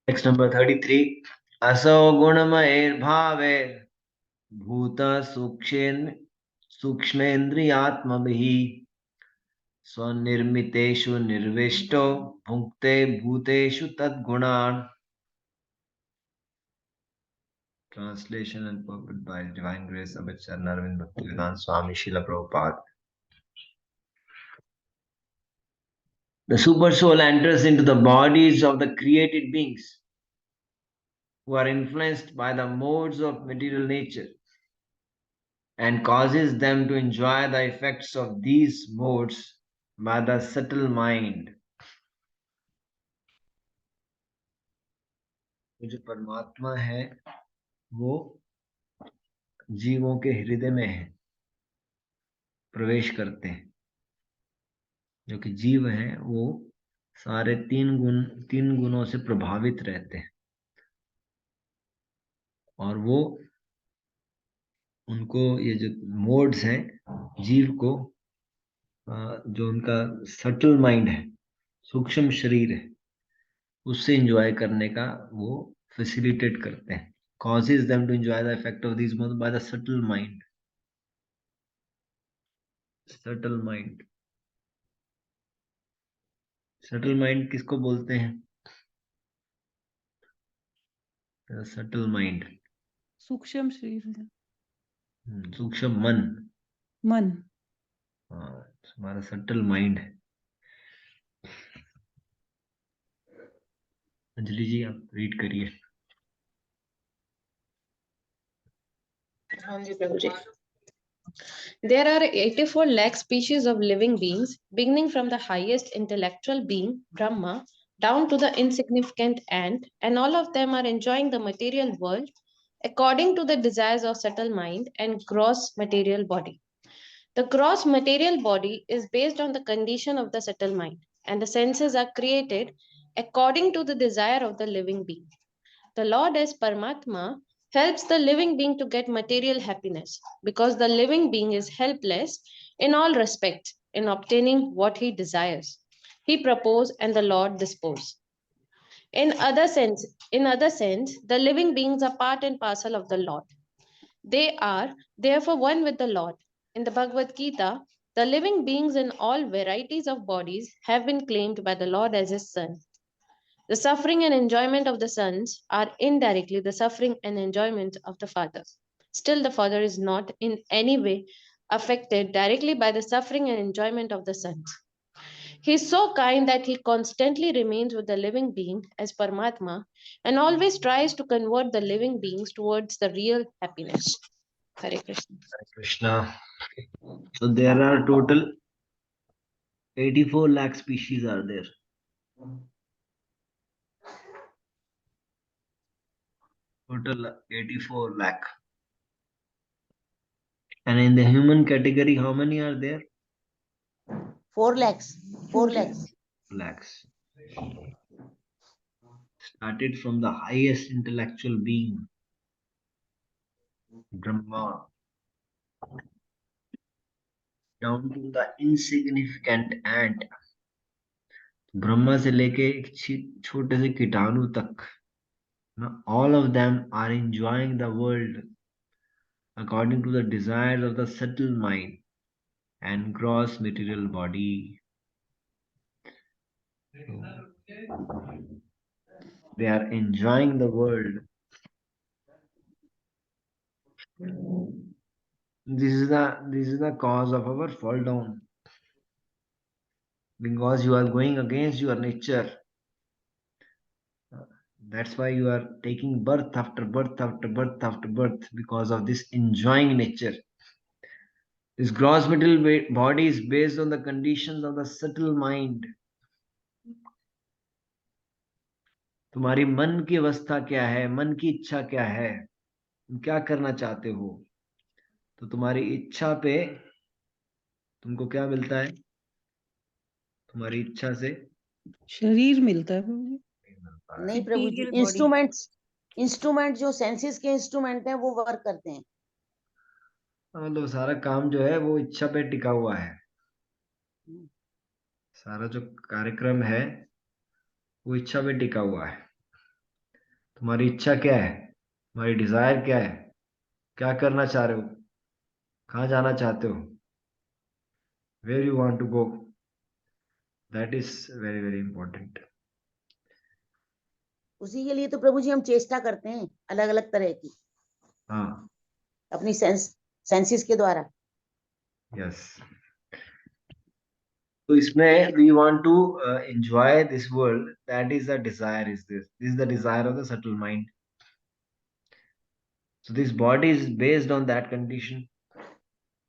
Text number 33. Aso gunamair bhaver bhuta sukshmendriyatmabhi swanirmiteshu nirvishto bhukte bhuteshu tadgunan. Translation and purport by Divine Grace Abhacharya Narvind Bhaktivedanta Swami Srila Prabhupada. The Supersoul enters into the bodies of the created beings who are influenced by the modes of material nature and causes them to enjoy the effects of these modes by the subtle mind. जो परमात्मा है वो जीवों के हृदय में है, प्रवेश करते हैं। जो कि जीव हैं वो सारे तीन गुणों से प्रभावित रहते हैं और वो उनको ये जो मोड्स हैं जीव को जो उनका सटल माइंड है, सूक्ष्म शरीर है, उससे एंजॉय करने का वो फैसिलिटेट करते हैं। Causes them to enjoy the effect of these modes by the subtle mind. Subtle mind. Subtle mind किसको बोलते हैं? Subtle mind. सूक्ष्म शरीर, सूक्ष्म मन। मन। हाँ, हमारा सटल माइंड है। अंजलि जी आप रीड करिए। हाँ जी प्रभु जी। There are 84 lakh species of living beings, beginning from the highest intellectual being, Brahma, down to the insignificant ant, and all of them are enjoying the material world according to the desires of subtle mind and gross material body. The gross material body is based on the condition of the subtle mind, and the senses are created according to the desire of the living being. The Lord as Paramatma helps the living being to get material happiness because the living being is helpless in all respects in obtaining what he desires. He propose and the Lord dispose. In other sense, the living beings are part and parcel of the Lord. They are therefore one with the Lord. In the Bhagavad Gita, the living beings in all varieties of bodies have been claimed by the Lord as his son. The suffering and enjoyment of the sons are indirectly the suffering and enjoyment of the father. Still, the father is not in any way affected directly by the suffering and enjoyment of the sons. He is so kind that he constantly remains with the living being as Paramatma and always tries to convert the living beings towards the real happiness. Hare Krishna. Hare Krishna. So there are total 84 lakh species are there. Total 84 lakh. And in the human category, how many are there? 4 lakhs. 4 lakhs. Lakhs. Started from the highest intellectual being, Brahma, down to the insignificant ant. Brahma से लेके एक छोटे से कीटाणु तक, all of them are enjoying the world according to the desires of the subtle mind and gross material body. They are enjoying the world. This is the cause of our fall down, because you are going against your nature. That's why you are taking birth after birth after birth after birth, because of this enjoying nature. This gross material body is based on the conditions of the subtle mind. तुम्हारी मन की अवस्था क्या है, मन की इच्छा क्या है, तुम क्या करना चाहते हो, तो तुम्हारी इच्छा पे तुमको क्या मिलता है? तुम्हारी इच्छा से शरीर मिलता है प्रभु जी। नहीं प्रभु जी, इंस्ट्रूमेंट जो सेंसेस के इंस्ट्रूमेंट हैं वो वर्क करते हैं। तो सारा काम जो है वो इच्छा पे टिका हुआ है। सारा जो कार्यक्रम है वो इच्छा पे टिका हुआ है। तुम्हारी इच्छा क्या है, तुम्हारी डिजायर क्या है, क्या करना चाह रहे हो, कहाँ जाना चाहते हो, where you want to go, that is very very important. उसी के लिए तो प्रभु जी हम चेष्टा करते हैं अलग अलग तरह की, हाँ, अपनी सेंसेस के द्वारा। यस। तो इसमें we want to enjoy this world, that is the desire, this is the desire of the subtle mind. So this body is based on that condition,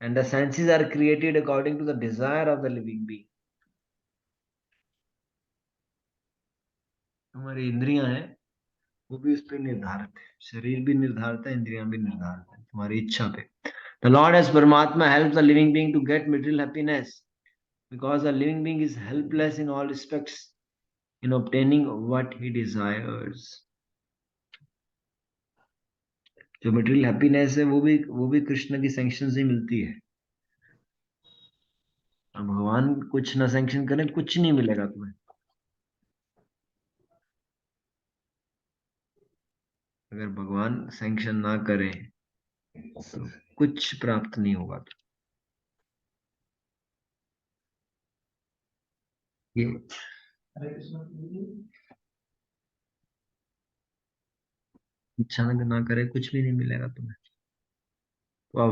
and the senses are created according to the desire of the living being. हमारी इंद्रियां हैं वो भी उस पर निर्धारित है, शरीर भी निर्धारित है, इंद्रियां भी निर्धारित है तुम्हारी इच्छा पे। The Lord as Paramatma helps the living being to get material happiness because the living being is helpless in all respects in obtaining what he desires. जो मटेरियल हैप्पीनेस है वो भी कृष्ण की सैंक्शन से मिलती है। अब भगवान कुछ ना सैंक्शन करें कुछ नहीं मिलेगा तुम्हें। अगर भगवान सैंक्शन ना करें तो कुछ प्राप्त नहीं होगा। ये इच्छा ना करे कुछ भी नहीं मिलेगा तुम्हें। तो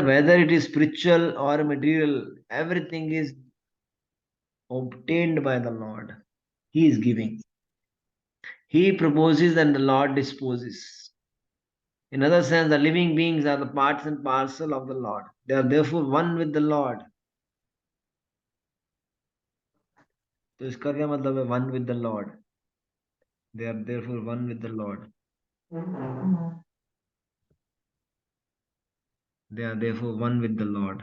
whether it is spiritual or material, everything is obtained by the Lord. He is giving. He proposes and the Lord disposes. In other sense, the living beings are the parts and parcel of the Lord. They are therefore one with the Lord. तो इसका क्या मतलब है one with the Lord? They are therefore one with the Lord. They are therefore one with the Lord.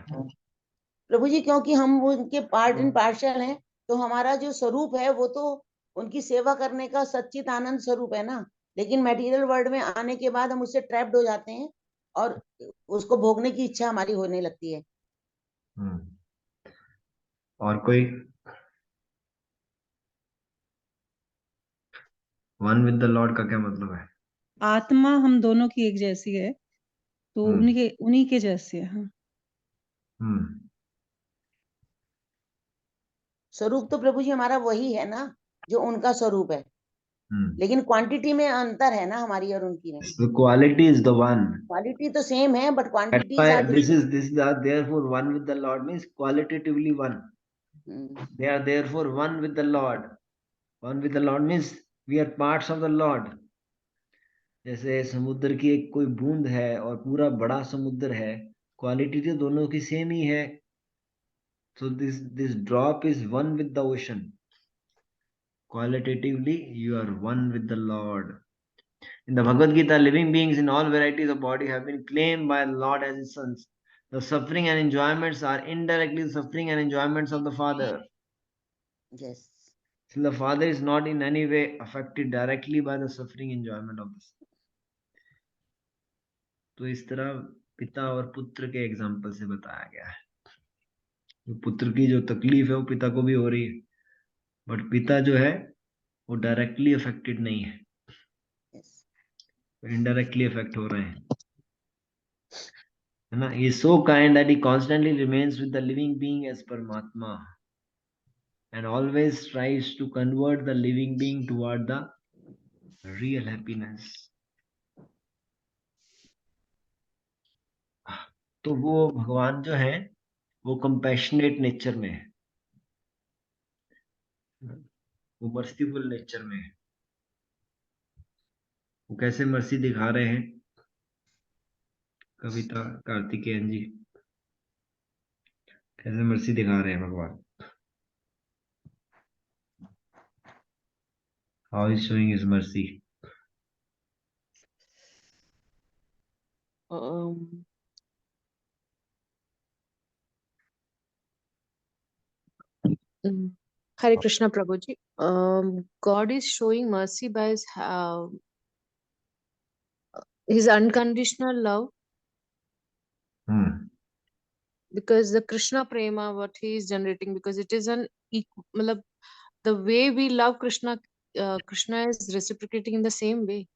प्रभु जी क्योंकि हम उनके part and partial हैं, तो हमारा जो स्वरूप है वो तो उनकी सेवा करने का सच्चित आनंद स्वरूप है ना। लेकिन मटेरियल वर्ल्ड में आने के बाद हम उससे ट्रैप्ड हो जाते हैं और उसको भोगने की इच्छा हमारी होने लगती है। और कोई वन विद द लॉर्ड का क्या मतलब है? आत्मा हम दोनों की एक जैसी है, तो उन्हीं के जैसे है। हाँ। स्वरूप तो प्रभु जी हमारा वही है ना जो उनका स्वरूप है, लेकिन क्वांटिटी में अंतर है ना हमारी और उनकी में। The quality is the one. Quality तो सेम है but That's quantities why are different. this is the therefore one with the Lord means qualitatively one. They are therefore one with the Lord. One with the Lord means we are parts of the Lord. जैसे समुद्र की एक कोई बूंद है और पूरा बड़ा समुद्र है, क्वालिटी तो दोनों की सेम ही है। So this drop is one with the ocean. Qualitatively you are one with the Lord. In the Bhagavad Gita, living beings in all varieties of body have been claimed by the Lord as his sons. The suffering and enjoyments are indirectly the suffering and enjoyments of the Father. Yes. So the Father is not in any way affected directly by the suffering enjoyment of the Son. तो इस तरह पिता और पुत्र के example से बताया गया है। तो पुत्र की जो तकलीफ है वो पिता को भी हो रही है, बट पिता जो है वो डायरेक्टली अफेक्टेड नहीं है, इनडायरेक्टली अफेक्ट हो रहे हैं, है ना। He is so kind that he constantly remains with the living being as Paramatma and always tries to convert the living being toward the real happiness. तो वो भगवान जो है वो कंपैशनेट नेचर में है, वो मर्सीफुल नेचर में है। वो कैसे मर्सी दिखा रहे हैं कविता कार्तिकेयन जी, कैसे मर्सी दिखा रहे हैं भगवान? How is showing his mercy? Hare Krishna Prabhuji. God is showing mercy by his unconditional love, because the Krishna prema what he is generating, because it is the way we love Krishna, Krishna is reciprocating in the same way.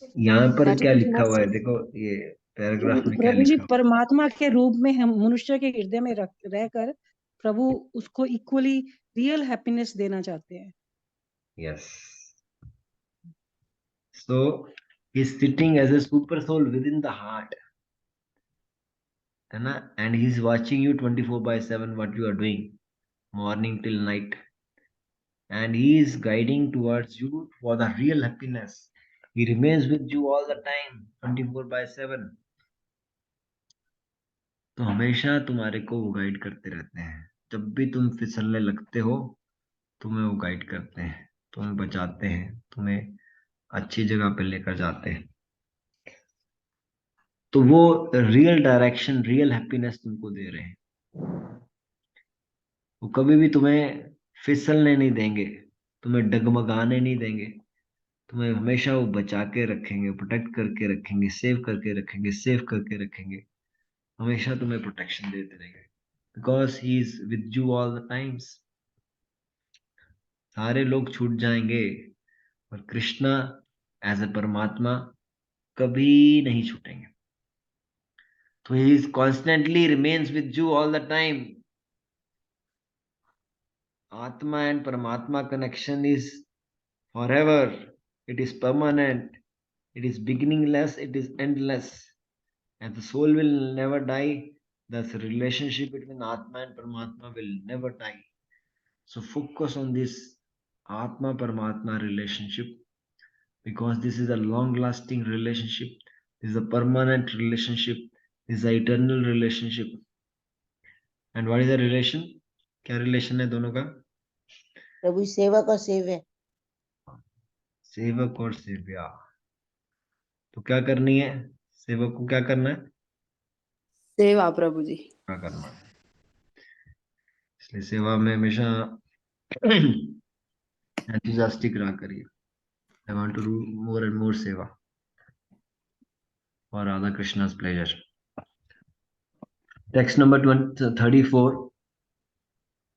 यहाँ पर That क्या is लिखा हुआ है देखो, ये paragraph में क्या प्रभु जी लिखा हुआ परमात्मा के रूप में हम मनुष्य के हृदय में रहकर प्रभु उसको इक्वली रियल हैप्पीनेस देना चाहते हैं। है। Yes, so he is sitting as a super soul within the heart, है ना, and he is watching you 24/7 what you are doing morning till night, and he is guiding towards you for the real happiness. He remains with you all the time 24/7, तो हमेशा तुम्हारे को वो guide करते रहते हैं। जब भी तुम फिसलने लगते हो तुम्हें वो गाइड करते हैं, तुम्हें बचाते हैं, तुम्हें अच्छी जगह पे लेकर जाते हैं। तो वो रियल डायरेक्शन, रियल हैप्पीनेस तुमको दे रहे हैं। वो कभी भी तुम्हें फिसलने नहीं देंगे, तुम्हें डगमगाने नहीं देंगे, तुम्हें हमेशा वो बचा के रखेंगे, प्रोटेक्ट करके रखेंगे, सेव करके रखेंगे, सेव करके रखेंगे, हमेशा तुम्हें प्रोटेक्शन देते रहेंगे, because he is with you all the times. सारे लोग छूट जाएंगे और कृष्णा एज ए परमात्मा कभी नहीं छूटेंगे। तो he is constantly remains with you all the time. आत्मा एंड परमात्मा connection is forever, it is permanent, it is beginningless, it is endless, and the soul will never die. Thus relationship between Atma and Paramatma will never die. So focus on this Atma Paramatma relationship, because this is a long lasting relationship, this is a permanent relationship, this is an eternal relationship. And what is the relation? क्या relation है दोनों का? प्रभु सेवक और सेव्य, सेवक और सेव्या। तो क्या करनी है सेवक को? क्या करना है? सेवा प्रभु जी। क्या करना है? इसलिए सेवा में हमेशा enthusiastic रहा करिए। I want to do more and more seva for Radha Krishna's pleasure. Text number 34.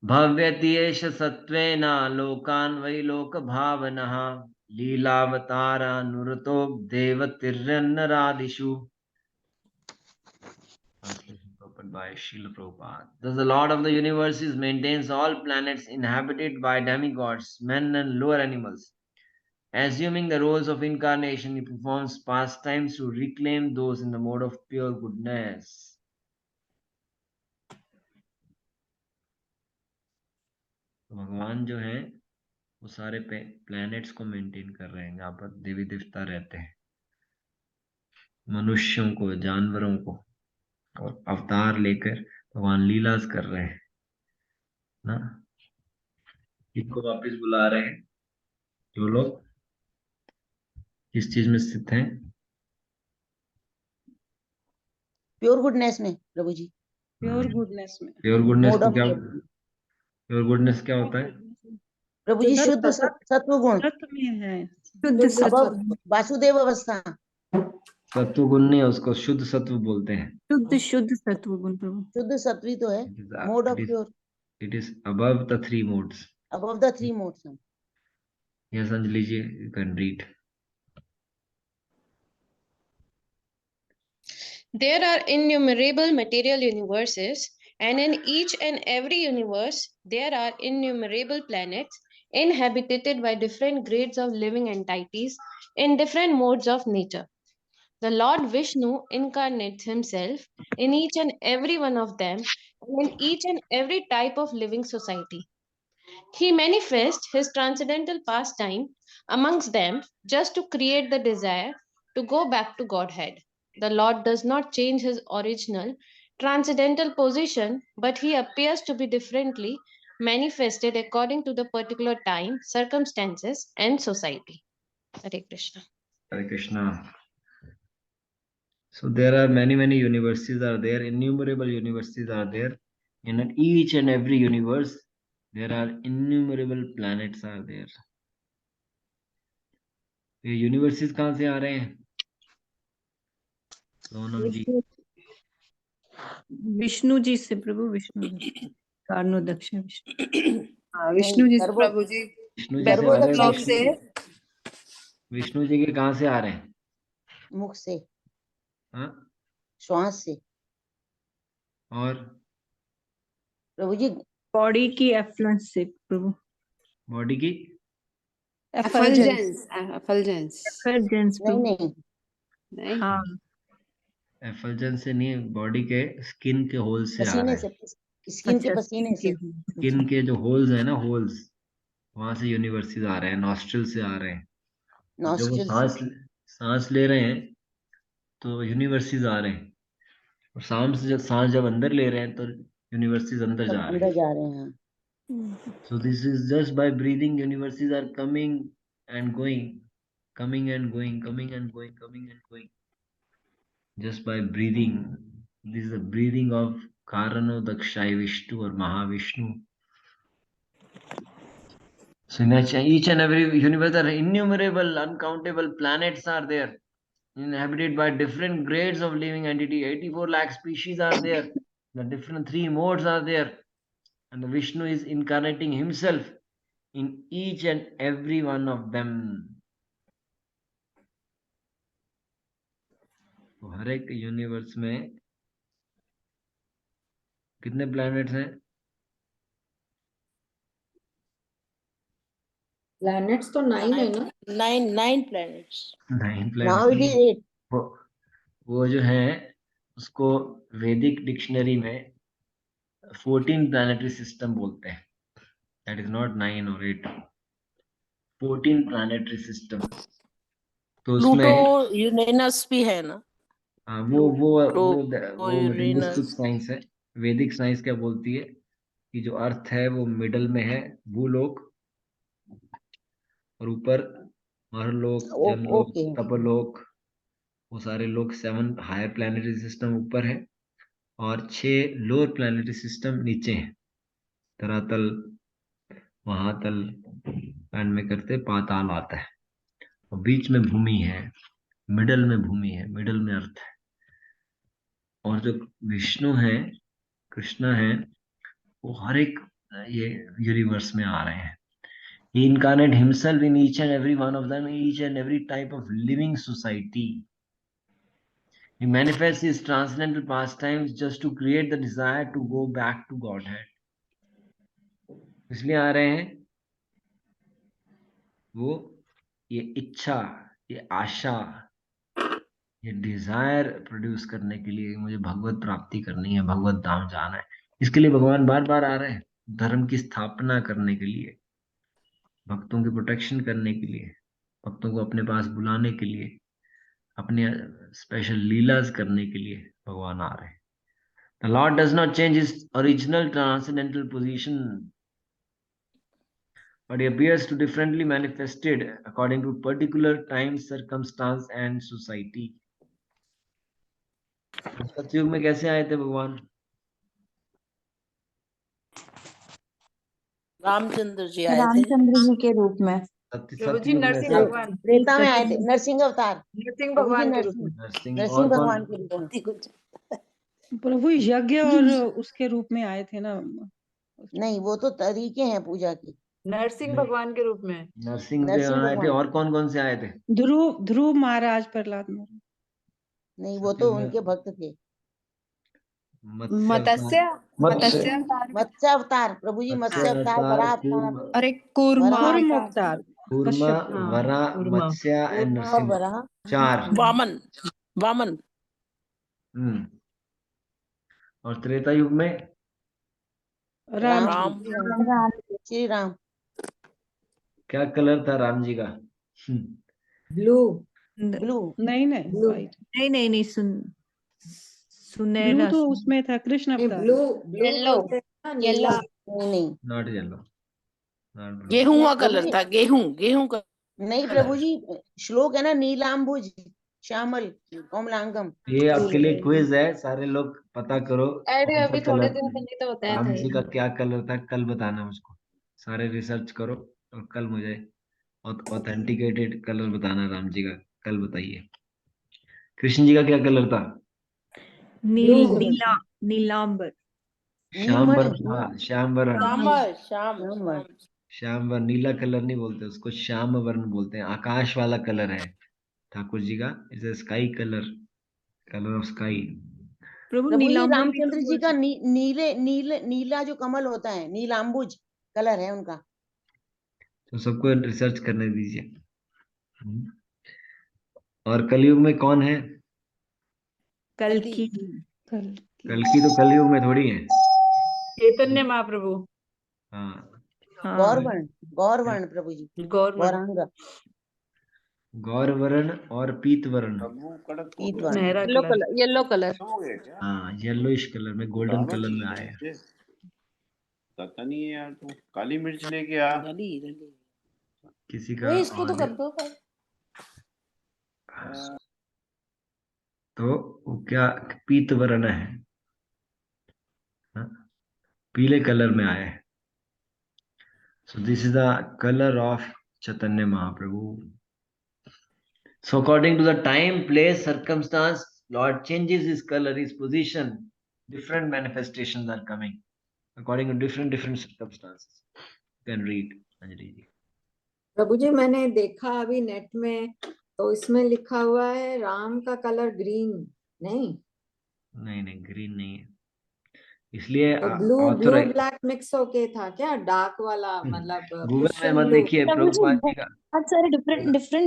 भव्यत्येष सत्त्वेन लोकान् वै लोकभावनः लीलावतारानुरतो देवतिर्नरादिषु. Translation by Srila Prabhupada. Thus the Lord of the universes maintains all planets inhabited by demigods, men and lower animals. Assuming the roles of incarnation, he performs pastimes to reclaim those in the mode of pure goodness. तो भगवान जो है वो सारे planets को maintain कर रहे हैं जहाँ पर देवी देवता रहते हैं, मनुष्यों को, जानवरों को, और अवतार लेकर भगवान लीलास कर रहे हैं ना। इनको वापस बुला रहे हैं जो लोग किस चीज में स्थित हैं? प्योर गुडनेस में प्रभु जी। प्योर गुडनेस में। प्योर गुडनेस मोड को ऑफ क्या, प्योर गुडनेस क्या होता है? प्रभु जी शुद्ध सत्व गुण, सत्व में है। शुद्ध सत्व, अब वासुदेव अवस्था। सत्व गुण नहीं, उसको शुद्ध सत्व बोलते हैं। शुद्ध सत्व गुण प्रभु। शुद्ध सत्वी तो है, mode of pure, It is above the three modes. above the three modes. Yes, Anjali ji, you can read. There are innumerable material universes, and in each and every universe, there are innumerable planets inhabited by different grades of living entities in different modes of nature. The Lord Vishnu incarnates himself in each and every one of them and in each and every type of living society. He manifests his transcendental pastime amongst them just to create the desire to go back to Godhead. The Lord does not change his original transcendental position, but he appears to be differently manifested according to the particular time, circumstances, and society. Hare Krishna. Hare Krishna. So there are many universes are there, innumerable universes are there. In each and every universe, there are innumerable planets are there. ये universes कहाँ से आ रहे हैं? सोनम जी। विष्णु जी से प्रभु, विष्णु जी कारणोदक्ष विष्णु। हाँ विष्णु जी से प्रभु जी। विष्णु जी से आ रहे हैं। से विष्णु जी के कहाँ से आ रहे हैं? मुख से, हाँ, श्वास से। और प्रभु जी बॉडी की एफ्लुएंस से प्रभु। बॉडी की एफल्जेंस। एफलजेंस एफर्जेंस नहीं प्रभु। नहीं, नहीं, हाँ, एफल्जेंस से नहीं, बॉडी के स्किन के होल से आ रहा पसीने है। से, स्किन के अच्छा पसीने से। स्किन के जो होल्स है ना, होल्स, वहां से यूनिवर्सिटीज आ रहे हैं, नॉस्ट्रल से आ रहे हैं। और जब वो नॉस्ट्रल से। सांस ले रहे हैं तो यूनिवर्सिटीज आ रहे हैं, और सांस जब अंदर ले रहे हैं तो यूनिवर्सिटीज अंदर सब जा रहे अंदर हैं। जा रहे हैं। So this is just by breathing, universes are coming and going, coming and going, coming and going, coming and going. Just by breathing, this is the breathing of Karano, Dakshai, Vishnu or Mahavishnu. So in each and every universe, there are innumerable, uncountable planets are there, inhabited by different grades of living entity. 84 lakh species are there. The different three modes are there, and the Vishnu is incarnating himself in each and every one of them. तो हर एक universe में कितने planets हैं? Planets तो 9 है ना? 9 planets. 9 now planets it is नहीं, 8। वो जो है उसको वैदिक डिक्शनरी में 14 प्लैनेटरी सिस्टम बोलते हैं। दैट इज नॉट 9 और 8, 14 प्लैनेटरी सिस्टम। तो उसमें Pluto, Uranus भी है ना? हाँ, वो Pluto, रिलिस्टिक Uranus. साइंस है। वैदिक साइंस क्या बोलती है कि जो अर्थ है वो मिडल में है, भूलोक, और ऊपर मरलोक, जमलोक, ओके। तपलोक, वो सारे लोग 7 हायर प्लैनेटरी सिस्टम ऊपर है और 6 लोअर प्लैनेटरी सिस्टम नीचे हैं। धरातल, महातल, एंड में करते पाताल आता है, और बीच में भूमि है, मिडल में भूमि है, मिडल में अर्थ है। और जो विष्णु है, कृष्णा है, वो हर एक ये यूनिवर्स में आ रहे हैं। He incarnate himself in each and every one of them, each and every type of living society. He manifests his transcendental pastimes just to create the desire to go back to Godhead. इसलिए आ रहे हैं वो, ये इच्छा, ये आशा, ये Dzire produce करने के लिए, मुझे भगवत प्राप्ति करनी है, भगवत धाम जाना है। इसके लिए भगवान बार बार आ रहे हैं, धर्म की स्थापना करने के लिए, भक्तों की प्रोटेक्शन करने के लिए, भक्तों को अपने पास बुलाने के लिए, अपने स्पेशल लीलाज करने के लिए भगवान आ रहे हैं। The Lord does not change his original transcendental position, but he appears to differently manifested according to particular time, circumstance and society. सतयुग में कैसे आए थे भगवान? रामचंद्र जी आए थे। रामचंद्र जी के रूप में। प्रभु जी सतयुग में नरसिंह ऐसे भगवान, त्रेता में आए थे, नरसिंह अवतार। नरसिंह प्रभु जी भगवान के रूप में। नरसिंह, नरसिंह और कौन? भगवान के रूप में। प्रभु यज्ञ और उसके रूप में आए थे ना। नहीं, वो तो तरीके हैं पूजा की। नरसिंह भगवान के रूप में। नरसिंह के नरसिंह आए थे, भगवान। और कौन कौन से आए थे? ध्रुव ध्रुव महाराज, प्रहलाद महाराज। नहीं, वो तो सतयुग में उनके भक्त थे। मत्स्य मत्स्य मत्स्य अवतार, प्रभु जी मत्स्य अवतार, वराह अवतार। अरे कूर्मा वराह कूर्म अवतार। अवतार, कूर्मा, कश्यप। वरा, कूर्मा। मत्स्य एंड कूर्मा, नरसिंह, वराह। 4। वामन, वामन। और त्रेता युग में राम राम। जी। श्री राम। क्या कलर था राम जी का? ब्लू। ब्लू। नहीं नहीं, ब्लू। व्हाइट। नहीं, ब्लू सुनहरा। तो उसमें था कृष्ण नहीं, अवतार। ब्लू ब्लू येलो, बोलते हैं ना, येलो। नीला। नहीं नहीं, नॉट येलो, नॉट ब्लू। गेहूं का प्रभु कलर जी था, गेहूं का नहीं, प्रभु जी श्लोक है ना, नीलाम्बुज श्यामल कोमलांगम। ये आपके लिए क्विज है, सारे लोग पता करो अरे कौन सा अभी थोड़े कलर, दिन पहले तो बताया था राम ये। जी का क्या कलर था, कल बताना मुझको। सारे रिसर्च करो और कल मुझे ऑथेंटिकेटेड कलर बताना राम जी का, कल बताइए। कृष्ण जी का क्या कलर था? ब्लू। नीलांबर। श्यामवर नीलमणि। था, श्यामवरण। सांबर, शाम श्यामवर। श्यामवर्ण, नीला कलर नहीं बोलते उसको, श्याम वर्ण बोलते हैं, आकाश वाला कलर है। ठाकुर जी का is a sky colour, colour of sky. Prabhu Prabhu ji नीलांबर भी तो रामचंद्र जी बोल का नीले नीले नीला जो कमल होता है, नीलांबुज कलर है उनका। तो सबको रिसर्च करने दीजिए। और कलयुग में कौन है? कल कल्कि। की। कल्कि तो कलयुग में थोड़ी है। चैतन्य महाप्रभु। हाँ, हाँ गौरवर्ण, गौरवर्ण प्रभु जी, गवर्नमेंट। गौरांग, गौर वर्ण और पीत वर्ण। पीतवर्ण। मेहरा yellow colour. Colour, yellow colour. हाँ, येलोइश कलर में, गोल्डन कलर में आया। पता नहीं है यार, तू काली मिर्च लेके आ। किसी का वही इसको तो कर ऑडियो, दो पर। तो वो क्या पीत वर्ण है, हाँ? पीले कलर में आया है। So this is the colour of Chaitanya Mahaprabhu. So according to the time, place, circumstance, Lord changes his color, his position. Different manifestations are coming according to different circumstances. You can read, Anjali ji. प्रभु जी मैंने देखा अभी net में, तो इसमें लिखा हुआ है राम का कलर ग्रीन, नहीं नहीं ग्रीन नहीं है, इसलिए तो blue author blue black mix होके था क्या, डार्क वाला, मतलब गूगल में क्रिश्चियन मत ब्लू। देखिए प्रभु जी प्रभुपाद जी का। बहुत सारे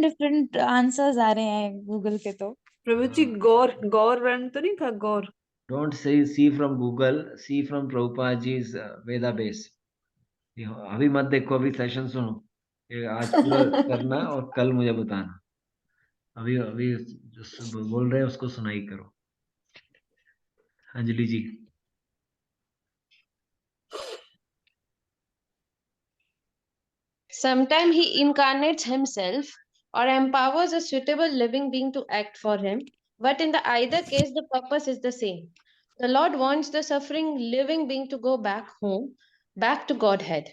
डिफरेंट आंसर्स आ रहे हैं गूगल पे तो। प्रभु जी गौर वर्ण तो नहीं था? गौर। Don't say see from Google, see from Prabhupada ji's Veda base. अभी मत देखो, अभी सेशन सुनो, ये आज पूरा करना और कल मुझे बताना। अभी अभी जो बोल रहे हैं उसको सुनाई करो। अंजलि जी। Sometimes he incarnates himself or empowers a suitable living being to act for him, but in the either case, the purpose is the same. The Lord wants the suffering living being to go back home, back to Godhead.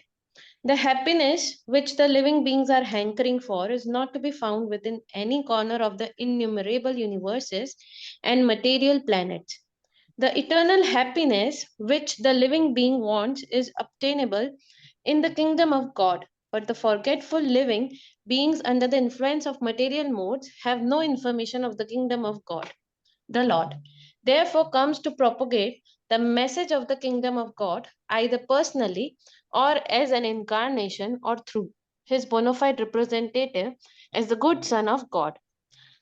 The happiness which the living beings are hankering for is not to be found within any corner of the innumerable universes and material planets. The eternal happiness which the living being wants is obtainable in the kingdom of God, but the forgetful living beings under the influence of material modes have no information of the kingdom of God. The Lord therefore comes to propagate the message of the kingdom of God either personally or as an incarnation or through his bona fide representative as the good Son of God.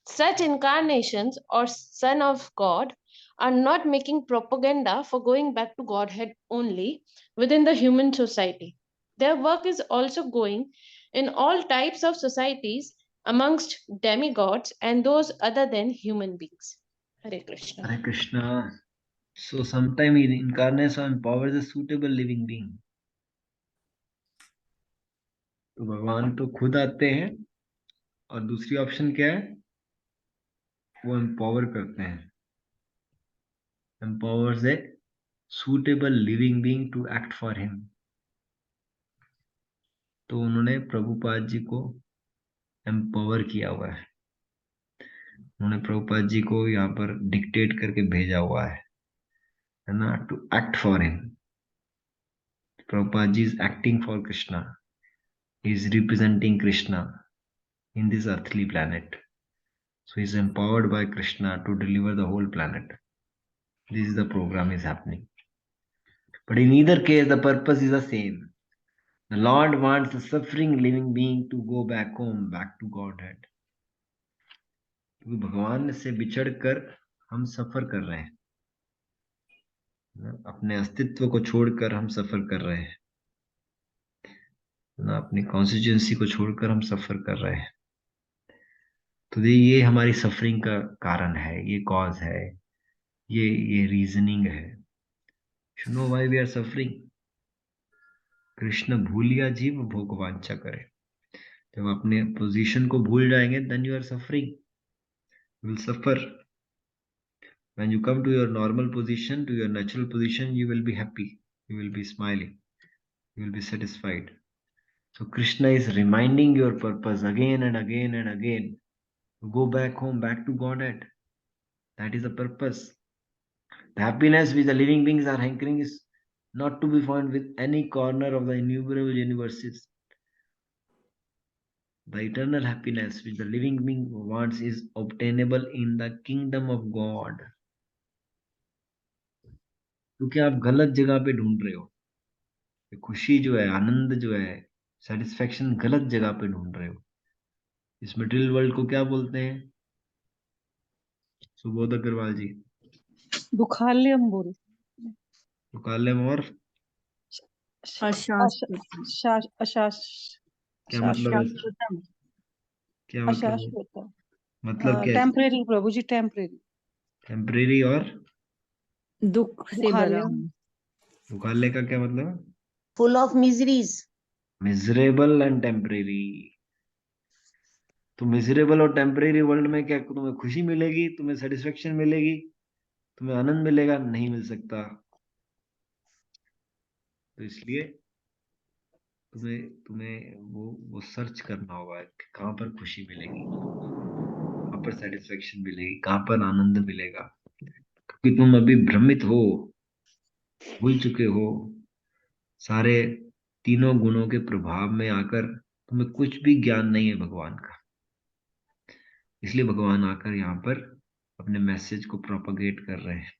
Such incarnations or Son of God are not making propaganda for going back to Godhead only within the human society. Their work is also going in all types of societies amongst demigods and those other than human beings. Hare Krishna. Hare Krishna. So sometime he incarnates or empowers a suitable living being. तो भगवान तो खुद आते हैं, और दूसरी option क्या है, वो एम्पावर करते हैं, empowers a suitable living being to act for him. तो उन्होंने प्रभुपाद जी को एम्पावर किया हुआ है, उन्होंने प्रभुपाद जी को यहाँ पर डिक्टेट करके भेजा हुआ है ना, to act for him. Prabhupada ji is acting for Krishna, he is representing Krishna in this earthly planet. So he is empowered by Krishna to deliver the whole planet. This is the program is happening. But in either case, the purpose is the same. The Lord wants the suffering living being to go back home, back to Godhead. क्योंकि भगवान से बिछड़कर हम सफर कर रहे हैं, अपने अस्तित्व को छोड़कर हम सफर कर रहे हैं ना, अपनी कॉन्स्टिट्यूएंसी को छोड़कर हम सफर कर रहे हैं। तो ये हमारी सफरिंग का कारण है, ये कॉज है, ये रीजनिंग है। You know why we are suffering? Krishna भूलिया जीव भोग वांछा करे। जब अपने पोजीशन को भूल जाएंगे, then you are suffering, you will suffer. When you come to your normal position, to your natural position, you will be happy, you will be smiling, you will be satisfied. So Krishna is reminding your purpose again and again and again. Go back home, back to Godhead. That is the purpose. The happiness which the living beings are hankering is not to be found with any corner of the innumerable universes. The eternal happiness which the living being wants is obtainable in the kingdom of God. क्योंकि आप गलत जगह पे ढूंढ रहे हो, ये खुशी जो है, आनंद जो है, सेटिस्फेक्शन गलत जगह पे ढूंढ रहे हो। इस मटेरियल वर्ल्ड को क्या बोलते हैं सुबोध अग्रवाल जी? दुखालयम बोल दुखालयम और क्या मतलब है? क्या मतलब है? अशाश्वत, मतलब क्या है? टेम्परेरी प्रभु जी, टेम्परेरी। टेम्परेरी और दुख से भरा दुखालयम, हुआ। दुखालय का क्या मतलब? Full of miseries. Miserable and temporary. तो मिजरेबल और टेम्परेरी वर्ल्ड में क्या तुम्हें खुशी मिलेगी, तुम्हें सेटिस्फेक्शन मिलेगी, तुम्हें आनंद मिलेगा? नहीं मिल सकता। तो इसलिए तुम्हें तुम्हें वो सर्च करना होगा कि कहाँ पर खुशी मिलेगी, कहाँ पर सेटिस्फेक्शन मिलेगी, कहाँ पर आनंद मिलेगा। क्योंकि तुम अभी भ्रमित हो, भूल चुके हो, सारे तीनों गुणों के प्रभाव में आकर तुम्हें कुछ भी ज्ञान नहीं है भगवान का। इसलिए भगवान आकर यहाँ पर अपने मैसेज को प्रोपगेट कर रहे हैं,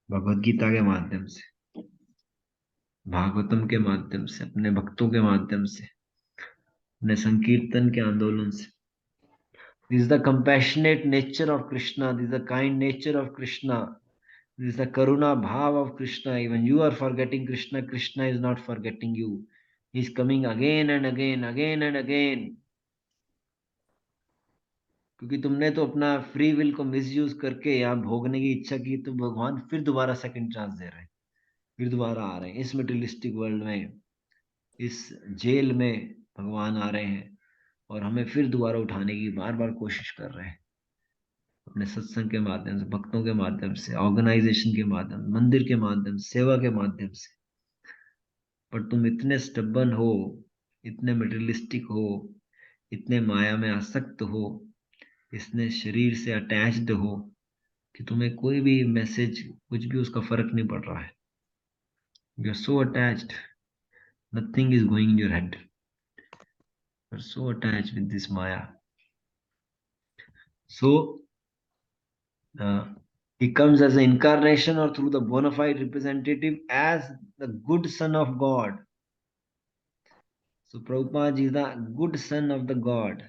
भगवत गीता के माध्यम से, भागवतम के माध्यम से, अपने भक्तों के माध्यम से, अपने संकीर्तन के आंदोलन से। This is the compassionate nature of Krishna. This is the kind nature of Krishna. This is the karuna bhav of Krishna. Even you are forgetting Krishna, Krishna is not forgetting you. He is coming again and again, again and again. क्योंकि तुमने तो अपना free will को misuse करके यहाँ भोगने की इच्छा की, तो भगवान फिर दोबारा सेकंड चांस दे रहे हैं, फिर दोबारा आ रहे हैं इस मटेरियलिस्टिक वर्ल्ड में, इस जेल में भगवान आ रहे हैं और हमें फिर दोबारा उठाने की बार बार कोशिश कर रहे हैं, अपने सत्संग के माध्यम से, भक्तों के माध्यम से, ऑर्गेनाइजेशन के माध्यम से, मंदिर के माध्यम से, सेवा के माध्यम से। पर तुम इतने स्टबन हो, इतने मटेरियलिस्टिक हो, इतने माया में आसक्त हो, इतने शरीर से अटैच्ड हो कि तुम्हें कोई भी मैसेज, कुछ भी उसका फर्क नहीं पड़ रहा है। You are so attached, nothing is going in your head, you are so attached with this maya. So he comes as an incarnation or through the bona fide representative as the good son of God. So Prabhupada is the good son of the God.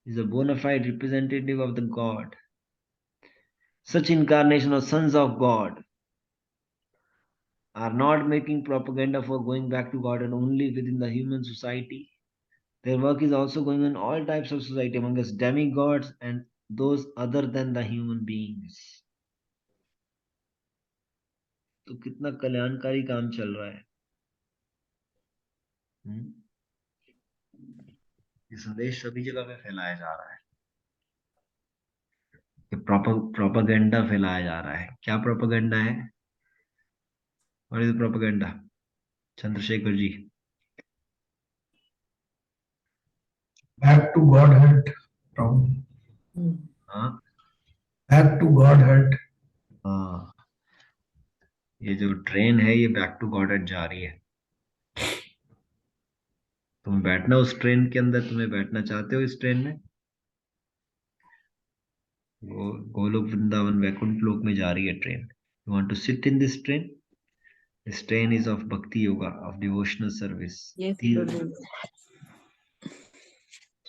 He is a bona fide representative of the God. Such incarnation or sons of God are not making propaganda for going back to God and only within the human society. Their work is also going on all types of society, among us demigods and those other than the human beings. तो कितना कल्याणकारी काम चल रहा है। ये संदेश सभी जगह पे फैलाया जा रहा है, कि प्रोपेगेंडा फैलाया जा रहा है। क्या प्रोपेगेंडा है? What is propaganda? Chandrashekhar ji. Back to Godhead, Prabhu. हाँ Back to Godhead. हाँ, ये जो ट्रेन है ये बैक टू गॉडेड जा रही है। तुम बैठना उस ट्रेन के अंदर, तुम्हें बैठना चाहते हो इस ट्रेन में? गोलोक वृंदावन वैकुंठ लोक में जा रही है train. You want to sit in this train? This train is of bhakti yoga, of devotional service. Yes, Prabhu.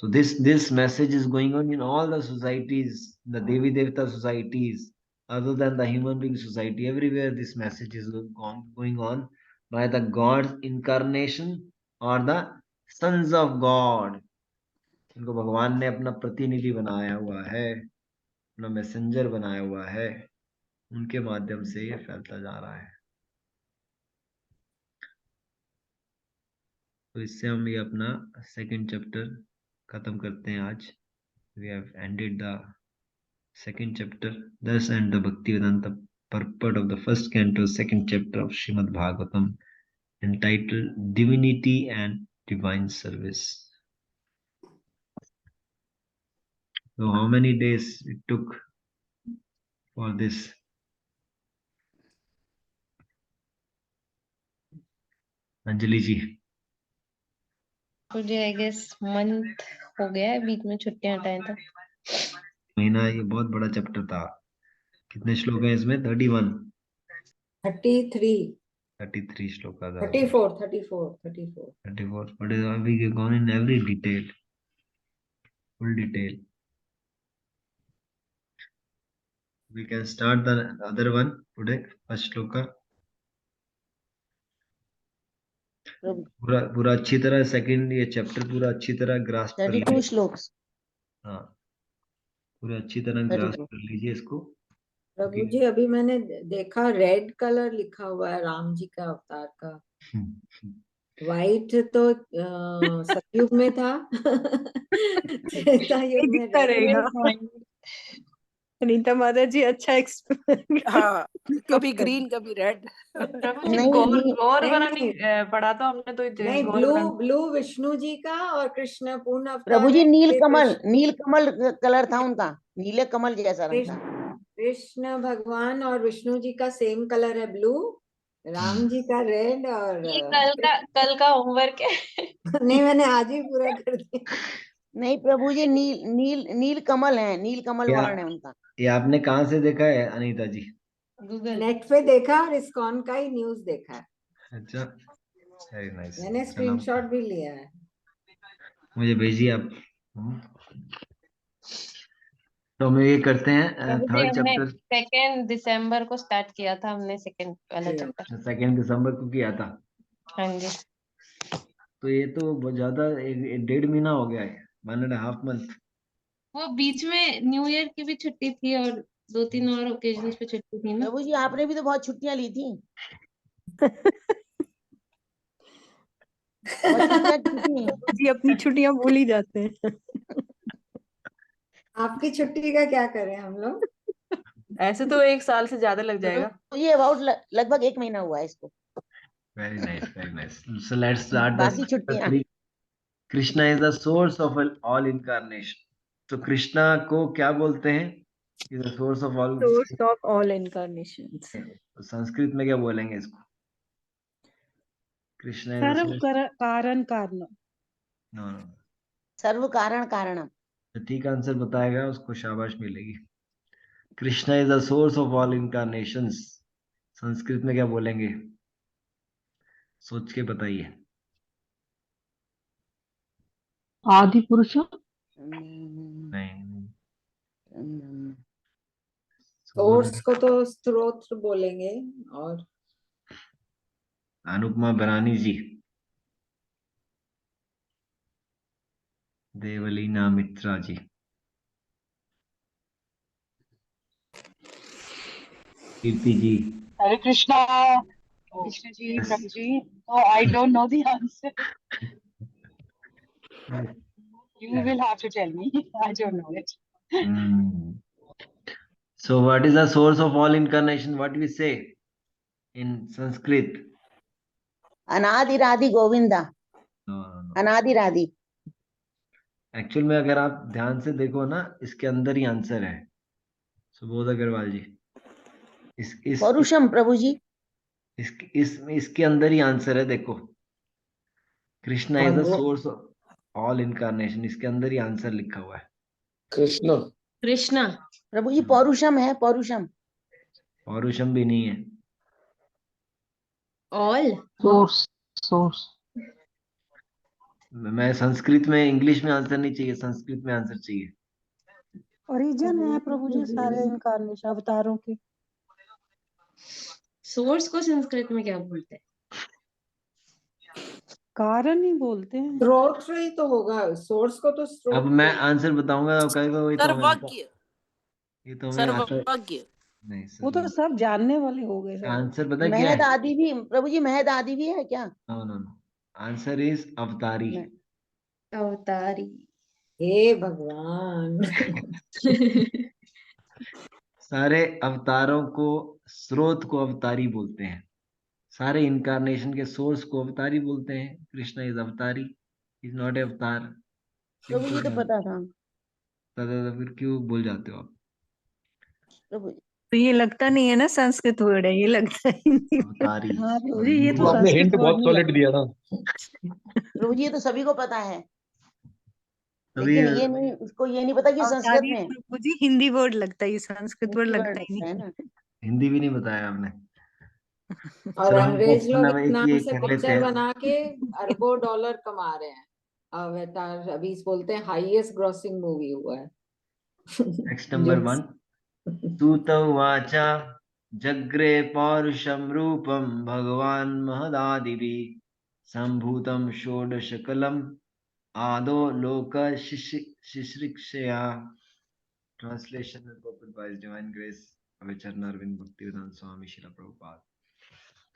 So this message is going on in all the societies, the Devi Devata societies, other than the human being society. Everywhere this message is going on by the God's incarnation or the sons of God. इनको भगवान ने अपना प्रतिनिधि बनाया हुआ है, अपना messenger बनाया हुआ है, उनके माध्यम से ये फैलता जा रहा है। तो इससे हम ये अपना सेकंड चैप्टर खत्म करते हैं आज। We have ended the second chapter. Thus end the Bhaktivedanta purport of the first canto, second chapter of Srimad Bhagavatam, entitled Divinity and Divine Service. So how many days it took for this? Anjali ji. I guess month हो गया है, बीच में छुट्टियां हटाए था। महीना, ये बहुत बड़ा चैप्टर था। कितने श्लोक हैं इसमें? 31, 33, 33 श्लोक का था। 34, 34, 34. 34, but we have gone in every detail, full detail. We can start the other one today, first shloka. पूरा पूरा अच्छी तरह सेकंड ये चैप्टर पूरा अच्छी तरह ग्रास्प कर 32 लीजिए। श्लोक। हाँ, पूरा अच्छी तरह ग्रास्प कर लीजिए इसको। प्रभु जी अभी मैंने देखा रेड कलर लिखा हुआ है राम जी का अवतार का। व्हाइट तो सतयुग में था। त्रेता युग में रहेगा। अनीता माता जी अच्छा एक्सप्लेन। हाँ, कभी ग्रीन कभी रेड। प्रभु जी नहीं, गौर नहीं, गौर वाला नहीं, नहीं पढ़ा तो हमने तो नहीं, गौर वाला ब्लू विष्णु जी का और कृष्ण पूर्ण अवतार प्रभु जी है। नील कमल कलर था उनका, नीले कमल जैसा रंग था। कृष्ण भगवान और विष्णु जी का सेम कलर है ब्लू, राम जी का रेड और ये कल का होमवर्क है। नहीं मैंने आज ही पूरा कर दिया। नहीं प्रभु जी नील कमल है, नील कमल वर्ण है उनका। ये आपने कहाँ से देखा है अनीता जी? गूगल नेट पे देखा और इस्कॉन का ही न्यूज देखा है। अच्छा, वेरी नाइस। मैंने स्क्रीनशॉट भी लिया है। मुझे भेजिए आप। तो हम ये करते हैं प्रभु जी थर्ड हमने चैप्टर। 2 दिसंबर को स्टार्ट किया था, हमने सेकंड वाला चैप्टर। 2 दिसंबर को किया था। हाँ जी। तो ये तो बहुत ज्यादा 1.5 महीना हो गया है, 1.5 month। वो बीच में न्यू ईयर की भी छुट्टी थी और 2-3 और ओकेजन्स पे छुट्टी थी ना। प्रभु जी आपने भी तो बहुत छुट्टियां ली थी। बहुत छुट्टियां की थी। जी अपनी छुट्टियां भूल ही जाते हैं। आपकी छुट्टी का क्या करें हम लोग? ऐसे तो 1 साल से ज्यादा लग जाएगा। तो ये अबाउट लगभग 1 महीना हुआ है इसको। Very nice, very nice. So let's start बाकी द छुट्टियां। Krishna is the source of all incarnation. तो कृष्णा को क्या बोलते हैं? Is the source of all. Source of all incarnations. Sanskrit में क्या बोलेंगे इसको? कृष्णा इज द सर्व सोर्स। कारण कारण। नो, सर्व कारण कारणम। जो ठीक आंसर बताएगा उसको शाबाश मिलेगी। Krishna is the source of all incarnations, Sanskrit में क्या बोलेंगे? सोच के बताइए। आदि पुरुष। नहीं, सोर्स को तो स्रोत बोलेंगे। और अनुपमा बरानी जी, देवलीना मित्रा जी, कीर्ति जी। हरे कृष्णा। कृष्ण जी, प्रभु जी। Oh, I don't know the answer. You will have to tell me. I don't know it. So what is the source of all incarnation? What we say in Sanskrit? अनादिरादि गोविंदा। No. अनादिरादि। Actual में अगर आप ध्यान से देखो ना, इसके अंदर ही आंसर है। सुबोध अग्रवाल जी, इस पौरुषम प्रभु जी। इसके अंदर ही आंसर है, देखो। Krishna is the source of all incarnation, इसके अंदर ही आंसर लिखा हुआ है। कृष्ण। कृष्णा प्रभु जी पौरुषम है, पौरुषम। पौरुषम भी नहीं है। All source. मैं संस्कृत में, इंग्लिश में आंसर नहीं चाहिए, संस्कृत में आंसर चाहिए। ओरिजिन है प्रभु जी सारे इनकारनेशन अवतारों के। सोर्स को संस्कृत में क्या बोलते हैं? कारण ही बोलते हैं। स्रोत ही तो होगा, सोर्स को तो स्रोत। अब मैं आंसर बताऊंगा, आप कहेगा वही तो हमें आता। सर्वज्ञ। ये तो हमें आता सर्वज्ञ। नहीं। वो तो सब जानने वाले हो गए सब। आंसर पता क्या महद है? आदि भी प्रभु जी, महद आदि भी है क्या? No no no, answer is अवतारी। अवतारी। हे भगवान। सारे अवतारों को, स्रोत को अवतारी बोलते हैं। सारे इनकारनेशन के सोर्स को अवतारी बोलते हैं। कृष्णा इज अवतारी, इज नॉट अवतार। प्रभु जी तो पता था। फिर क्यों बोल जाते हो आप? प्रभु जी तो ये लगता नहीं है ना संस्कृत वर्ड है, ये लगता है हिंदी में। अवतारी। हाँ प्रभु जी ये तो आपने संस्कृत हिंट वर्ड बहुत नहीं सॉलिड लगता। दिया ना। प्रभु जी ये तो सभी को पता है। अभी लेकिन ये नहीं, इसको ये नहीं पता कि संस्कृत में प्रभु जी हिंदी वर्ड लगता है, ये संस्कृत वर्ड हिंदी लगता वर्ड ही है नहीं। ना। हिंदी भी नहीं बताया आपने। और चलो हम अंग्रेज लोग मतलब इस एक नाम ये से कर लेते पिक्चर हैं। बना के अरबों डॉलर कमा रहे हैं। अवतार अभी बोलते हैं हाईएस्ट ग्रॉसिंग मूवी हुआ है। नेक्स्ट नंबर 1 सूत उवाच जग्रे पौरुषं रूपं भगवान् महदादिभिः सम्भूतं षोडशकलम् आदो लोक शिश्रिक्षया। Translation and purport by His Divine Grace Avicharna Arvind Bhaktivedanta Swami Srila Prabhupada.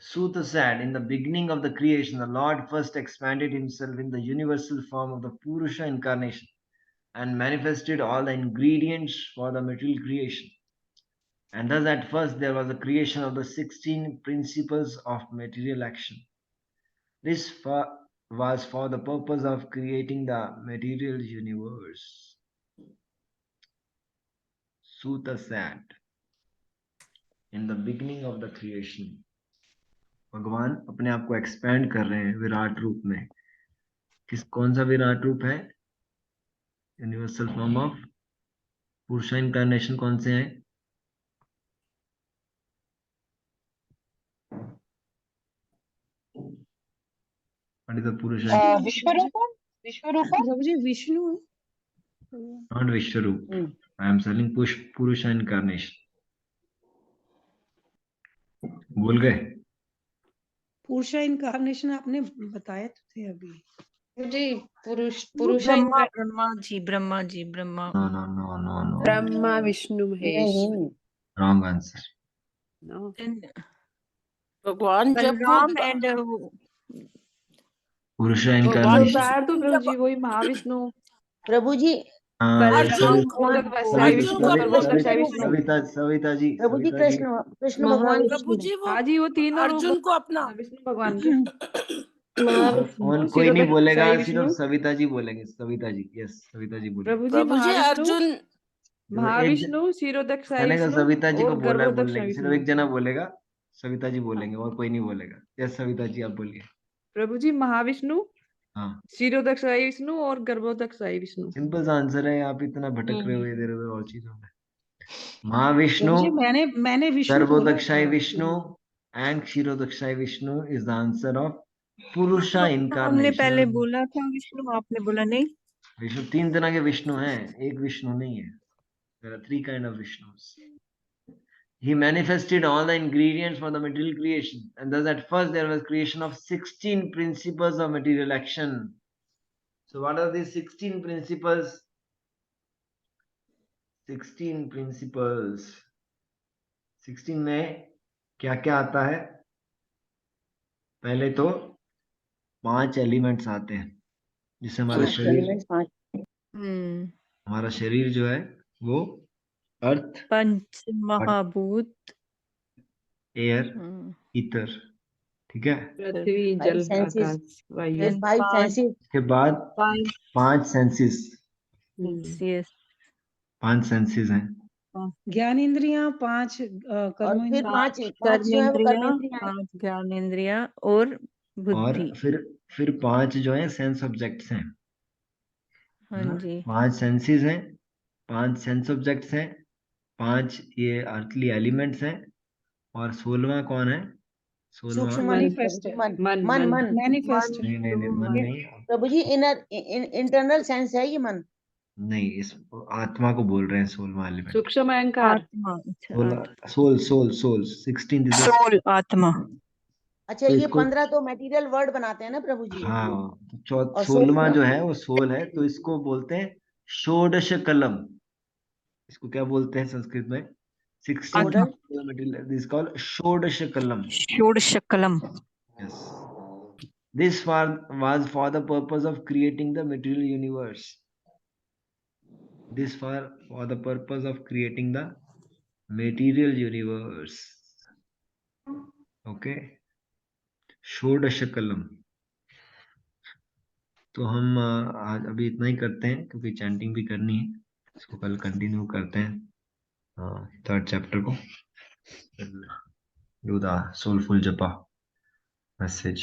Suta said, in the beginning of the creation, the Lord first expanded himself in the universal form of the Purusha incarnation and manifested all the ingredients for the material creation. And thus at first there was a creation of the 16 principles of material action. This was for the purpose of creating the material universe. Suta said, in the beginning of the creation, भगवान अपने आप को expand कर रहे हैं विराट रूप में। कौन सा विराट रूप है? यूनिवर्सल फॉर्म ऑफ पुरुषा इनकारनेशन। कौन से हैं? पंडित पुरुषा, विश्वरूपम विश्वरूपम प्रभु जी विष्णु है। Not Vishwaroop. I am selling पुरुषा इनकारनेशन। भूल गए? पुरुषा इनकारनेशन आपने बताया तो थे अभी जी। Purusha Brahma Brahma ji Brahma. No no no no no, Brahma Vishnu Mahesh. नहीं, रॉन्ग आंसर। नो, भगवान जब वो बलराम एंड पुरुषा भगवान इनकारनेशन। अवतार तो प्रभु जी वही महाविष्णु, प्रभु जी अर्जुन मोदक को वत्साय अर्जुन विष्णु, को गर्भ अपने वत्साय विष्णु। सविता जी, प्रभु जी कृष्ण कृष्ण भगवान प्रभु विष्णु। जी वो हाँ जी, वो तीनों रूप अर्जुन को अपना विष्णु भगवान के। और कोई नहीं शिरोदक बोलेगा, साई सिर्फ विष्णु। सविता जी बोलेंगे। सविता जी, यस सविता जी बोलेंगे। प्रभु जी अर्जुन जो एक महाविष्णु, शिरोदक साई मैंने कहा विष्णु सविता जी को और बोला गर्भोदक बोलने साई की, सिर्फ विष्णु। एक जना बोलेगा, सविता जी बोलेंगे और कोई नहीं बोलेगा। यस सविता जी आप बोलिए। प्रभु जी महाविष्णु, हाँ, शिरोदक साई विष्णु और गर्भोदक साई विष्णु। सिंपल सा आंसर है। आप इतना भटक रहे हो इधर उधर और चीजों में। प्रभु महाविष्णु, जी मैंने विष्णु बोला गर्भोदक्षाय था। Vishnu and Kshirodakshayi Vishnu is the answer of Purusha हमने पहले इनकारनेशन। बोला था विष्णु, आपने बोला नहीं। विष्णु 3 तरह के विष्णु हैं, एक विष्णु नहीं है। There are 3 kind of Vishnus. He manifested all the ingredients for the material creation, and thus at first there was creation of 16 principles of material action. So what are these 16 principles? 16 principles. 16 में क्या क्या आता है? पहले तो 5 elements आते हैं, जिससे हमारा शरीर जो है वो अर्थ, पंच महाभूत, एयर, ईथर, ठीक है। पृथ्वी, जल, आकाश, वायु। 5 सेंसेस। उसके बाद 5 सेंसेस। यस 5 सेंसेस हैं। ज्ञान इंद्रियां 5 और कर्म फिर इंद्रियां, 5 जो है वो कर्म इंद्रियां हैं। 5 ज्ञानेंद्रिया और और बुद्धि। फिर 5 जो है सेंस ऑब्जेक्ट्स हैं। हाँ जी। 5 सेंसेस हैं, 5 सेंस ऑब्जेक्ट्स हैं, 5 ये अर्थली एलिमेंट्स हैं, और 16वां कौन है? 16वां सूक्ष्म मैनिफेस्ट है। मन मन मन मैनिफेस्ट नहीं नहीं नहीं, मन नहीं। प्रभु जी इंटरनल सेंस है ये मन। नहीं, इस आत्मा को बोल रहे हैं 16वां एलिमेंट। सूक्ष्म अहंकार, आत्मा। अच्छा, soul soul soul 16 is soul आत्मा। अच्छा, तो ये इसको 15 तो मटेरियल वर्ड बनाते हैं ना प्रभु जी। हाँ, तो और 16वां जो है वो सोल है, तो इसको बोलते हैं षोडश कलम। इसको क्या बोलते हैं संस्कृत में? 16 दिस कॉल्ड षोडश कलम। षोडश कलम। Yes. This was for the purpose of creating the material universe. This for the purpose of creating the material universe. Okay. षोडश कलम। तो हम आज अभी इतना ही करते हैं, क्योंकि चैंटिंग भी करनी है। इसको कल कंटिन्यू करते हैं 3rd चैप्टर को। Do the soulful japa message.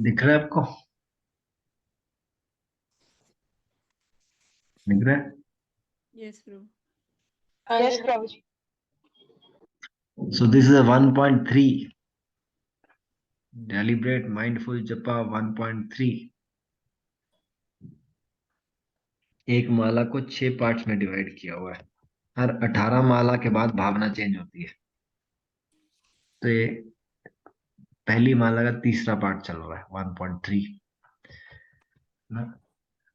दिख रहा है आपको? दिख रहा है? Yes Prabhu. Yes, Prabhuji. So this is a 1.3 deliberate mindful japa 1.3. एक माला को 6 पार्ट्स में डिवाइड किया हुआ है। हर 18 माला के बाद भावना चेंज होती है। तो ये पहली माला का तीसरा पार्ट चल रहा है 1.3।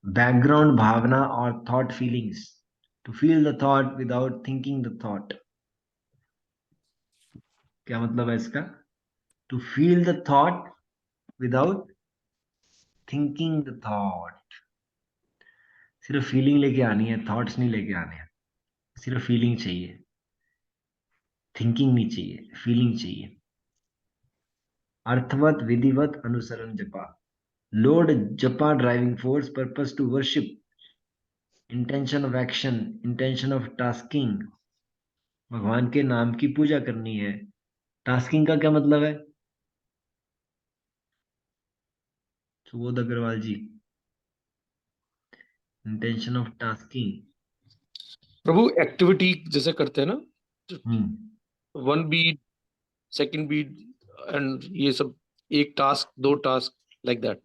बैकग्राउंड भावना और thought feelings, to feel the thought without thinking the thought. क्या मतलब है इसका? To feel the thought without thinking the thought. सिर्फ फीलिंग लेके आनी है, थॉट्स नहीं लेके आने हैं। सिर्फ फीलिंग चाहिए, थिंकिंग नहीं चाहिए, फीलिंग चाहिए। अर्थवत विधिवत अनुसरण जपा, लॉर्ड जपा driving force, purpose to worship, intention of action, intention of tasking. भगवान के नाम की पूजा करनी है। टास्किंग का क्या मतलब है? Subodh Agarwal ji, intention of tasking. Prabhu activity जैसे करते हैं ना, 1 बीट, 2nd बीट एंड ये सब, एक task 2 task like that.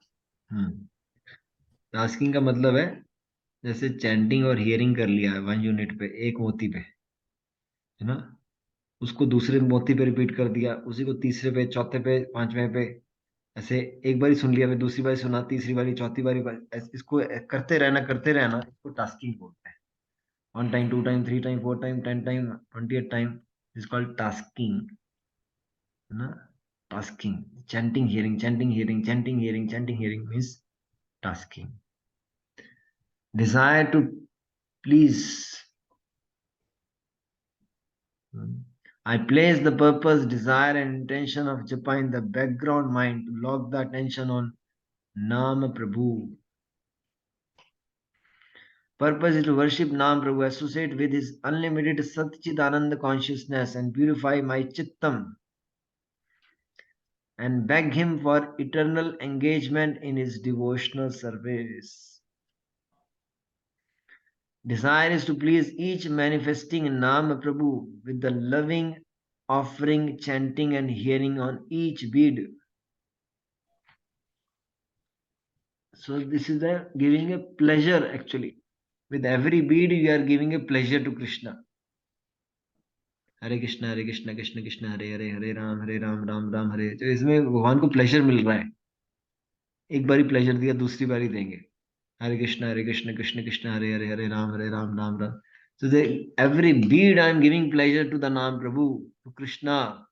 Tasking का मतलब है जैसे चैंटिंग और हियरिंग कर लिया है 1 यूनिट पे, एक मोती पे, है ना, उसको दूसरे मोती पे रिपीट कर दिया, उसी को तीसरे पे, चौथे पे, पांचवें पे, ऐसे एक बारी सुन लिया, फिर दूसरी बारी सुना, तीसरी बारी, चौथी बारी, इसको करते रहना, इसको टास्किंग बोलते हैं। 1 time, 2 time, 3 time, 4 time, 10 time, 28 time, is called tasking, है ना। Tasking, chanting hearing, chanting hearing, chanting hearing, chanting hearing means tasking. Desire to please. I place the purpose, desire, and intention of japa in the background mind to lock the attention on Nam Prabhu. Purpose is to worship Nam Prabhu, associate with his unlimited Satchidananda consciousness, and purify my chittam, and beg him for eternal engagement in his devotional service. Desire is to please each manifesting Nam Prabhu with the loving offering, chanting, and hearing on each bead. So this is the giving a pleasure actually. With every bead you are giving a pleasure to Krishna. Hare Krishna, Krishna Krishna, Hare Hare, Hare Ram, Ram Ram Hare। तो इसमें भगवान को pleasure मिल रहा है। एक बारी pleasure दिया, दूसरी बारी देंगे। Hare Krishna, Krishna Krishna, Hare Hare, Hare Ram, Ram Ram। So every bead I am giving pleasure to the Nam Prabhu, to Krishna.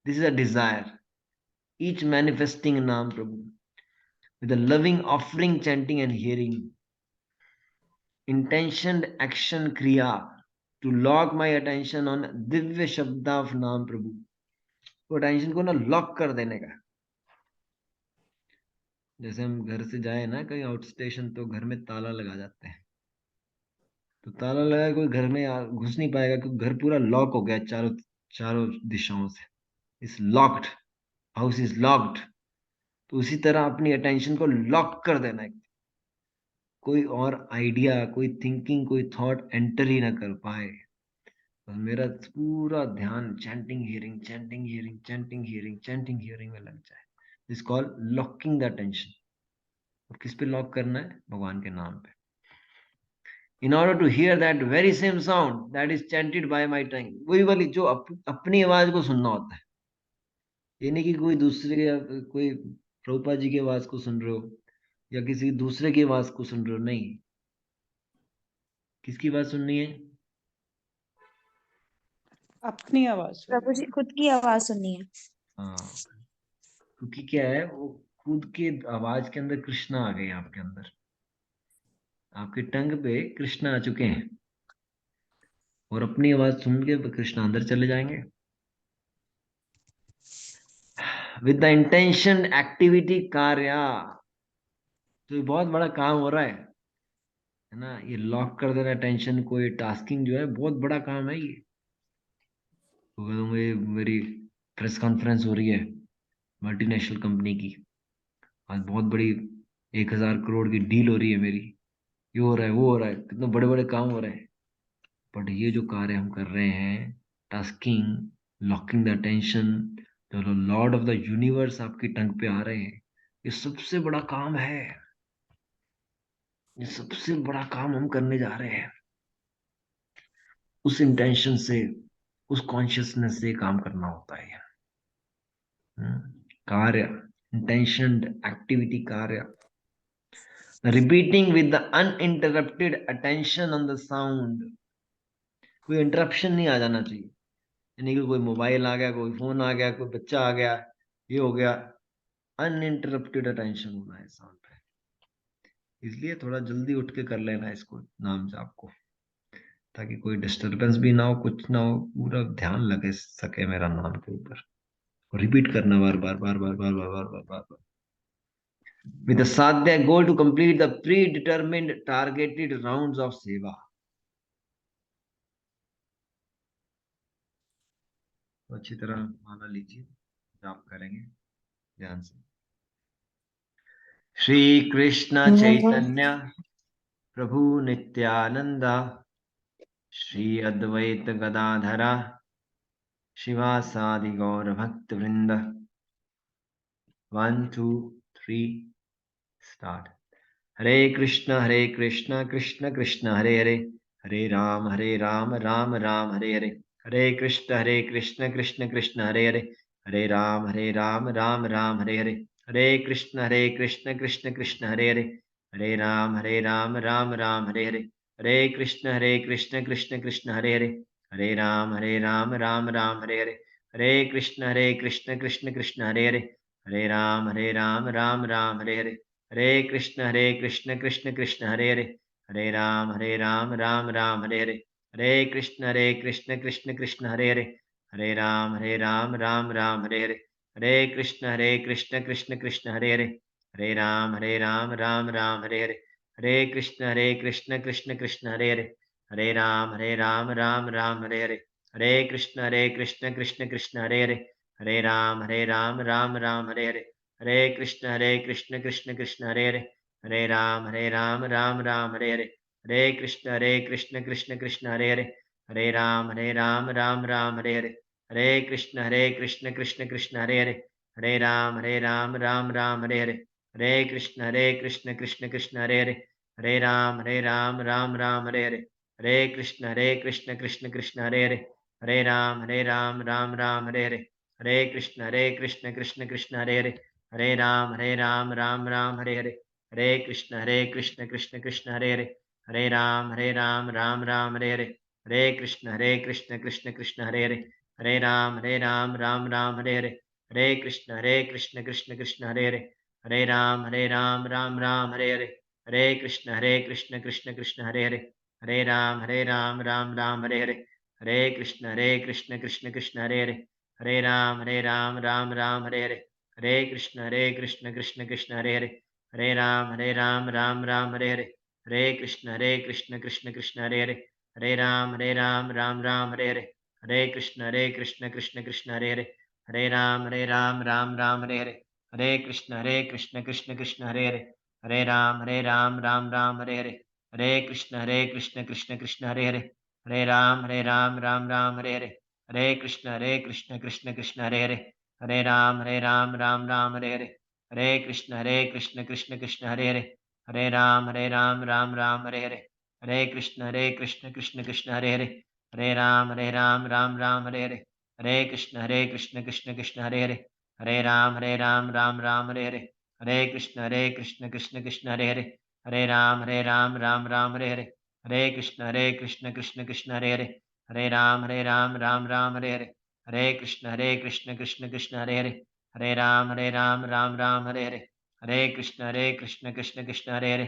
This is a desire. Each manifesting Nam Prabhu with a loving offering, chanting, and hearing. Intentioned action kriya to lock my attention on Divya शब्द of नाम प्रभु। तो attention को ना lock कर देने का। जैसे हम घर से जाए ना कहीं आउट स्टेशन, तो घर में ताला लगा जाते हैं। तो ताला लगा, कोई घर में घुस नहीं पाएगा क्योंकि घर पूरा लॉक हो गया चारों दिशाओं से। इस लॉक्ड, हाउस इज लॉक्ड। तो उसी तरह अपनी अटेंशन को लॉक कर देना है। कोई और आइडिया, कोई थिंकिंग, कोई थॉट एंटर ही ना कर पाए। और मेरा पूरा ध्यान chanting hearing, chanting hearing, chanting hearing, chanting hearing में लग जाए। This call locking the attention. और किस पे लॉक करना है? भगवान के नाम पे। In order to hear that very same sound that is chanted by my tongue, वही वाली जो अपनी आवाज को सुनना होता है। ये नहीं कि कोई दूसरे के, कोई प्रभुपाद जी की आवाज को सुन रहे हो या किसी दूसरे की आवाज को सुन रहे हो, नहीं। किसकी आवाज सुननी है? अपनी आवाज। प्रभु जी खुद की आवाज सुननी है। हाँ, क्योंकि क्या है, वो खुद के आवाज के अंदर कृष्ण आ गए। आपके अंदर, आपके टंग पे कृष्ण आ चुके हैं, और अपनी आवाज सुन के कृष्ण अंदर चले जाएंगे। विद द इंटेंशन एक्टिविटी कार्य। तो ये बहुत बड़ा काम हो रहा है ना। ये लॉक कर देना टेंशन को, ये टास्किंग जो है बहुत बड़ा काम है ये। तो मेरी प्रेस कॉन्फ्रेंस हो रही है मल्टीनेशनल कंपनी की, आज बहुत बड़ी 1000 करोड़ की डील हो रही है मेरी, ये हो रहा है, वो हो रहा है, कितने बड़े बड़े काम हो रहे हैं। बट ये जो कार्य हम कर रहे हैं, टास्किंग, लॉकिंग द अटेंशन, जो लॉर्ड ऑफ द यूनिवर्स आपकी टंग पे आ रहे हैं, ये सबसे बड़ा काम है। ये सबसे बड़ा काम हम करने जा रहे हैं। उस इंटेंशन से, उस कॉन्शियसनेस से काम करना होता है। कार्य, इंटेंशन, एक्टिविटी, कार्य। Repeating with the uninterrupted attention on the sound. कोई इंटरप्शन नहीं आ जाना चाहिए, यानी कि कोई मोबाइल आ गया, कोई फोन आ गया, कोई बच्चा आ गया, ये हो गया। अनइंटरप्टेड अटेंशन होना है साउंड पे। इसलिए थोड़ा जल्दी उठ के कर लेना इसको, नाम से आपको, ताकि कोई डिस्टरबेंस भी ना हो, कुछ ना हो, पूरा ध्यान लगे सके मेरा नाम के ऊपर। रिपीट करना बार बार बार बार बार बार बार बार बार बार। With the sadhya goal to complete the predetermined targeted rounds of seva. तो अच्छी तरह माला लीजिए, जाप करेंगे ध्यान से। श्री कृष्ण चैतन्य प्रभु नित्यानंद, श्री अद्वैत गदाधरा शिवासादि गौर भक्त वृंद। 1 2 3 स्टार्ट। हरे कृष्ण कृष्ण कृष्ण हरे हरे, हरे राम राम राम हरे हरे, हरे कृष्ण कृष्ण कृष्ण हरे हरे, हरे राम राम राम हरे हरे, हरे कृष्ण कृष्ण कृष्ण हरे हरे, हरे राम राम राम हरे हरे, हरे कृष्ण कृष्ण कृष्ण हरे हरे, हरे राम राम राम हरे हरे, हरे कृष्ण कृष्ण कृष्ण हरे हरे, हरे राम राम राम हरे हरे, हरे कृष्ण कृष्ण कृष्ण हरे हरे, हरे राम राम राम हरे हरे, हरे कृष्ण कृष्ण कृष्ण हरे हरे, हरे राम राम राम हरे हरे, हरे कृष्ण कृष्ण कृष्ण हरे हरे, हरे राम राम राम हरे हरे, हरे कृष्ण कृष्ण कृष्ण हरे हरे, हरे राम राम राम हरे हरे, हरे कृष्ण कृष्ण कृष्ण हरे हरे, हरे राम राम राम हरे हरे, हरे कृष्ण कृष्ण कृष्ण हरे हरे, हरे राम राम राम हरे हरे, हरे कृष्ण कृष्ण कृष्ण हरे हरे, हरे राम राम राम हरे हरे, हरे कृष्ण कृष्ण कृष्ण हरे हरे, हरे राम राम राम हरे हरे, हरे कृष्ण कृष्ण कृष्ण हरे हरे, हरे राम राम राम हरे हरे, हरे कृष्ण कृष्ण कृष्ण हरे हरे, हरे राम राम राम हरे हरे, हरे कृष्ण कृष्ण कृष्ण हरे हरे, हरे राम राम राम हरे हरे, हरे कृष्ण कृष्ण कृष्ण हरे हरे, हरे राम राम राम हरे हरे, हरे कृष्ण कृष्ण कृष्ण हरे हरे, हरे राम राम राम हरे हरे, हरे कृष्ण कृष्ण कृष्ण हरे हरे, हरे राम राम राम हरे हरे, हरे कृष्ण कृष्ण कृष्ण हरे हरे, हरे राम राम राम हरे हरे, हरे कृष्ण कृष्ण कृष्ण हरे हरे, हरे राम राम राम हरे हरे, हरे कृष्ण कृष्ण कृष्ण हरे हरे, हरे राम राम राम हरे हरे, हरे कृष्ण कृष्ण कृष्ण हरे हरे, हरे राम राम राम हरे हरे, हरे कृष्ण कृष्ण कृष्ण हरे हरे, हरे राम राम राम हरे हरे, हरे कृष्ण कृष्ण कृष्ण हरे हरे, हरे राम राम राम हरे हरे, हरे कृष्ण कृष्ण कृष्ण हरे हरे, हरे राम राम राम हरे हरे, हरे कृष्ण कृष्ण कृष्ण हरे हरे, हरे राम राम राम हरे हरे, हरे कृष्ण कृष्ण कृष्ण हरे हरे, हरे राम राम राम हरे हरे, हरे कृष्ण कृष्ण कृष्ण हरे हरे, हरे राम राम राम हरे हरे, हरे कृष्ण कृष्ण कृष्ण हरे हरे, हरे राम राम राम हरे हरे, हरे कृष्ण कृष्ण कृष्ण हरे हरे, हरे राम राम राम हरे हरे, हरे कृष्ण कृष्ण कृष्ण हरे हरे, हरे राम राम राम हरे हरे, हरे कृष्ण कृष्ण कृष्ण हरे हरे,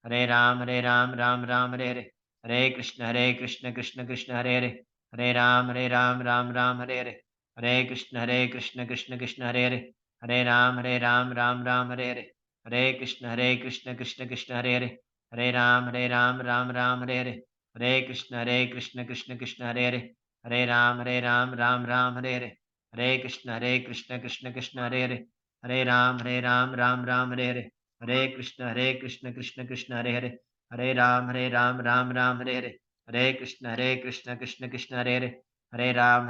हरे राम राम राम हरे हरे, हरे कृष्ण कृष्ण कृष्ण हरे हरे, हरे राम राम राम हरे हरे, हरे कृष्ण कृष्ण कृष्ण हरे हरे, हरे राम राम राम हरे हरे, हरे कृष्ण कृष्ण कृष्ण हरे हरे, हरे राम राम राम हरे हरे, हरे कृष्ण कृष्ण कृष्ण हरे हरे, हरे राम राम राम हरे हरे, हरे कृष्ण कृष्ण कृष्ण हरे हरे, हरे राम राम राम हरे हरे, हरे कृष्ण कृष्ण कृष्ण हरे हरे, हरे राम राम राम हरे हरे, हरे कृष्ण कृष्ण कृष्ण हरे हरे, हरे राम राम राम हरे हरे, हरे कृष्ण कृष्ण कृष्ण हरे हरे, हरे राम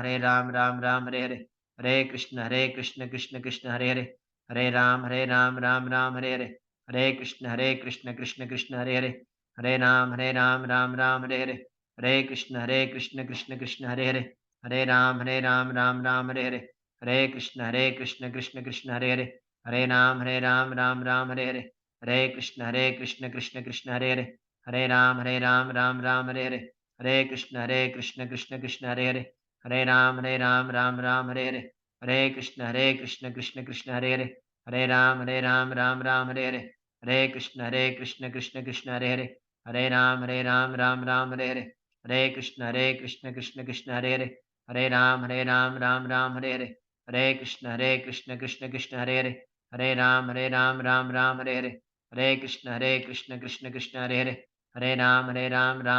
राम राम हरे हरे, हरे कृष्ण कृष्ण कृष्ण हरे हरे, हरे राम राम राम हरे हरे, हरे कृष्ण कृष्ण कृष्ण हरे हरे, हरे राम राम हरे हरे, हरे कृष्ण कृष्ण कृष्ण हरे हरे, हरे राम राम हरे हरे, हरे कृष्ण कृष्ण कृष्ण हरे हरे, हरे राम राम हरे हरे, हरे कृष्ण कृष्ण कृष्ण हरे हरे, हरे राम राम हरे हरे, हरे कृष्ण कृष्ण कृष्ण हरे हरे, हरे राम राम हरे हरे, हरे कृष्ण कृष्ण कृष्ण हरे हरे, हरे राम राम हरे हरे, हरे कृष्ण कृष्ण कृष्ण हरे हरे, हरे राम राम हरे हरे, हरे कृष्ण कृष्ण कृष्ण हरे हरे, हरे राम राम हरे हरे, हरे कृष्ण कृष्ण कृष्ण हरे हरे, हरे राम राम हरे हरे, हरे कृष्ण कृष्ण कृष्ण हरे हरे, हरे राम राम हरे हरे, हरे कृष्ण कृष्ण कृष्ण हरे हरे, हरे राम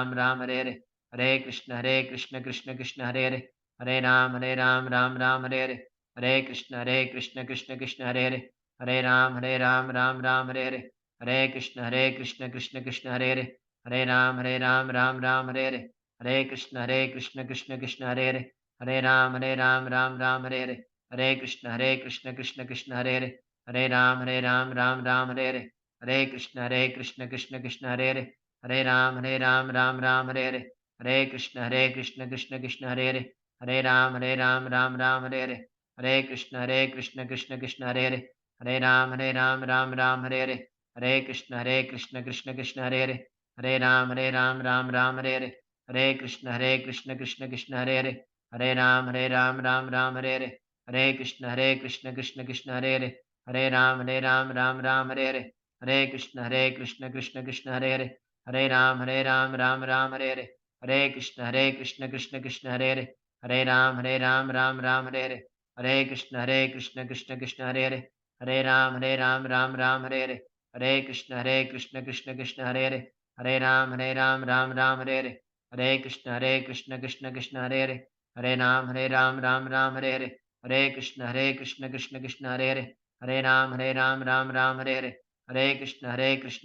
राम हरे हरे, हरे कृष्ण कृष्ण कृष्ण हरे हरे, हरे राम राम हरे हरे, हरे कृष्ण कृष्ण कृष्ण हरे हरे, हरे राम राम हरे हरे, हरे कृष्ण कृष्ण कृष्ण हरे हरे, हरे राम राम हरे हरे, हरे कृष्ण कृष्ण कृष्ण हरे हरे, हरे राम राम हरे हरे, हरे कृष्ण कृष्ण कृष्ण हरे हरे, हरे राम राम हरे हरे, हरे कृष्ण कृष्ण कृष्ण हरे हरे, हरे राम राम हरे हरे, हरे कृष्ण कृष्ण कृष्ण हरे हरे, हरे राम राम हरे हरे, हरे कृष्ण कृष्ण कृष्ण हरे हरे, हरे राम राम हरे हरे, हरे कृष्ण कृष्ण कृष्ण हरे हरे, हरे राम राम हरे हरे, हरे कृष्ण कृष्ण कृष्ण हरे हरे, हरे राम राम हरे हरे, हरे कृष्ण कृष्ण कृष्ण हरे हरे, हरे राम राम हरे हरे, हरे कृष्ण कृष्ण कृष्ण हरे हरे, हरे राम राम हरे हरे, हरे कृष्ण कृष्ण कृष्ण हरे हरे, हरे राम राम हरे हरे, हरे कृष्ण कृष्ण कृष्ण हरे हरे, हरे राम राम हरे हरे, हरे कृष्ण कृष्ण कृष्ण हरे हरे, हरे राम राम हरे हरे, हरे कृष्ण कृष्ण कृष्ण हरे हरे, हरे राम राम हरे हरे, हरे कृष्ण कृष्ण कृष्ण हरे हरे, हरे राम राम हरे हरे, हरे कृष्ण कृष्ण कृष्ण हरे हरे, हरे राम राम हरे हरे, हरे कृष्ण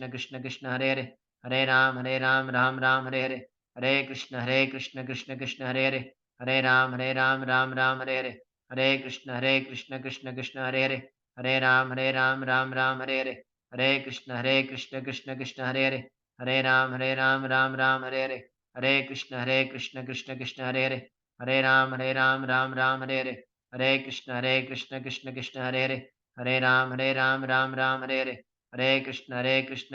कृष्ण कृष्ण हरे हरे, हरे राम राम हरे हरे, हरे कृष्ण कृष्ण कृष्ण हरे हरे, हरे राम राम हरे हरे, हरे कृष्ण कृष्ण कृष्ण हरे हरे, हरे राम राम हरे हरे, हरे कृष्ण कृष्ण कृष्ण हरे हरे, हरे राम राम हरे हरे, हरे कृष्ण कृष्ण कृष्ण हरे हरे, हरे राम राम हरे हरे, हरे कृष्ण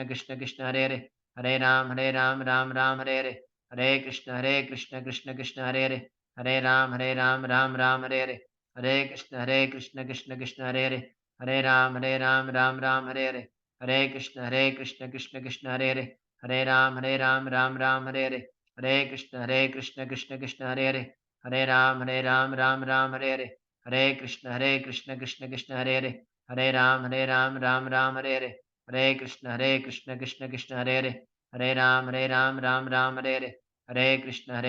कृष्ण कृष्ण हरे हरे, हरे राम राम हरे हरे, हरे कृष्ण कृष्ण कृष्ण हरे हरे, हरे राम राम हरे हरे, हरे कृष्ण कृष्ण कृष्ण हरे हरे, हरे राम राम हरे हरे, हरे कृष्ण कृष्ण कृष्ण हरे हरे, हरे राम राम हरे हरे, हरे कृष्ण कृष्ण कृष्ण हरे हरे, हरे राम राम हरे हरे, हरे कृष्ण कृष्ण कृष्ण हरे हरे, हरे राम राम हरे हरे, हरे कृष्ण कृष्ण कृष्ण हरे हरे, हरे राम राम हरे हरे, हरे कृष्ण कृष्ण कृष्ण हरे हरे, हरे राम राम हरे हरे, हरे कृष्ण कृष्ण कृष्ण हरे हरे, हरे राम राम हरे हरे, हरे कृष्ण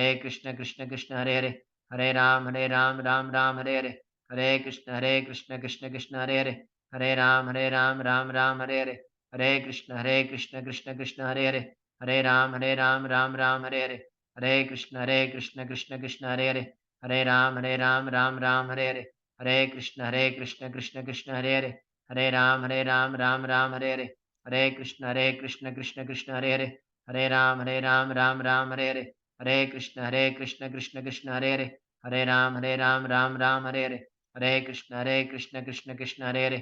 कृष्ण कृष्ण हरे हरे, हरे राम राम हरे हरे, हरे कृष्ण कृष्ण कृष्ण हरे हरे, हरे राम राम हरे हरे, हरे कृष्ण कृष्ण कृष्ण हरे हरे, हरे राम राम हरे हरे, हरे कृष्ण कृष्ण कृष्ण हरे हरे,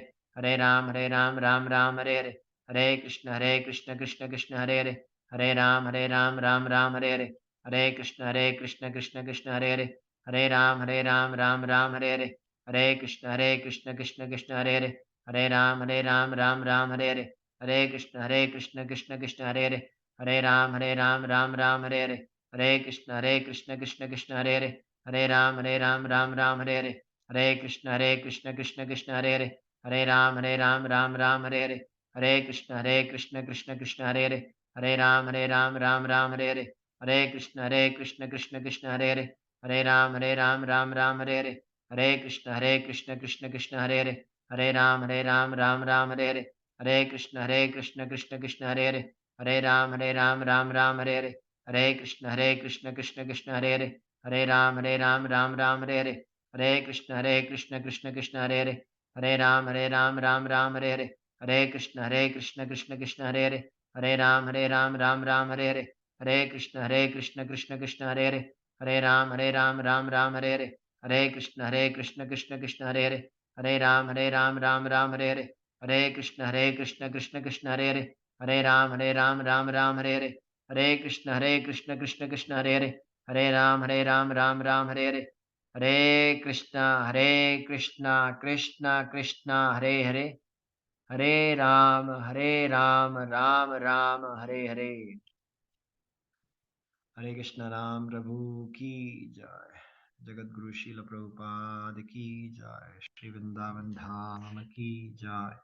हरे राम राम हरे हरे, हरे कृष्ण कृष्ण कृष्ण हरे हरे, हरे राम राम हरे हरे, हरे कृष्ण कृष्ण कृष्ण हरे हरे, हरे राम राम हरे हरे, हरे कृष्ण कृष्ण कृष्ण हरे हरे, हरे राम राम हरे हरे, हरे कृष्ण कृष्ण कृष्ण हरे हरे, हरे राम राम हरे हरे, हरे कृष्ण कृष्ण कृष्ण हरे हरे, हरे राम राम हरे हरे, हरे कृष्ण कृष्ण कृष्ण हरे हरे, हरे राम राम हरे हरे, हरे कृष्ण कृष्ण कृष्ण हरे हरे, हरे राम राम हरे हरे, हरे कृष्ण कृष्ण कृष्ण हरे हरे, हरे राम राम हरे हरे, हरे कृष्ण कृष्ण कृष्ण हरे हरे, हरे राम राम हरे हरे, हरे कृष्ण कृष्ण कृष्ण हरे हरे, हरे राम राम राम हरे हरे, हरे कृष्ण कृष्ण कृष्ण हरे हरे, हरे राम राम राम हरे हरे, हरे कृष्ण कृष्ण कृष्ण हरे हरे, हरे राम राम हरे हरे, हरे कृष्ण कृष्ण कृष्ण हरे हरे, हरे राम राम राम हरे हरे, हरे कृष्ण कृष्ण कृष्ण हरे हरे, हरे राम राम हरे हरे, हरे कृष्ण कृष्ण कृष्ण हरे हरे, हरे राम राम राम हरे हरे, हरे कृष्ण कृष्ण कृष्ण हरे हरे, हरे राम राम हरे हरे, हरे कृष्ण कृष्ण कृष्ण हरे हरे, हरे राम राम हरे हरे, हरे कृष्ण कृष्ण कृष्ण हरे हरे, हरे राम राम हरे हरे, हरे कृष्ण कृष्ण कृष्ण हरे हरे, हरे राम राम राम हरे हरे। हरे कृष्ण राम प्रभु की जय, जगत गुरु शील प्रभुपाद की जय, श्री वृंदावन धाम की जय,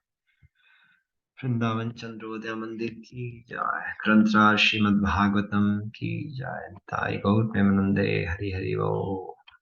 वृंदावन चंद्रोदय मंदिर की जय, ग्रंथराज श्रीमद् भागवतम की जय, ताई गौर प्रेमानंदे हरि हरि बोल।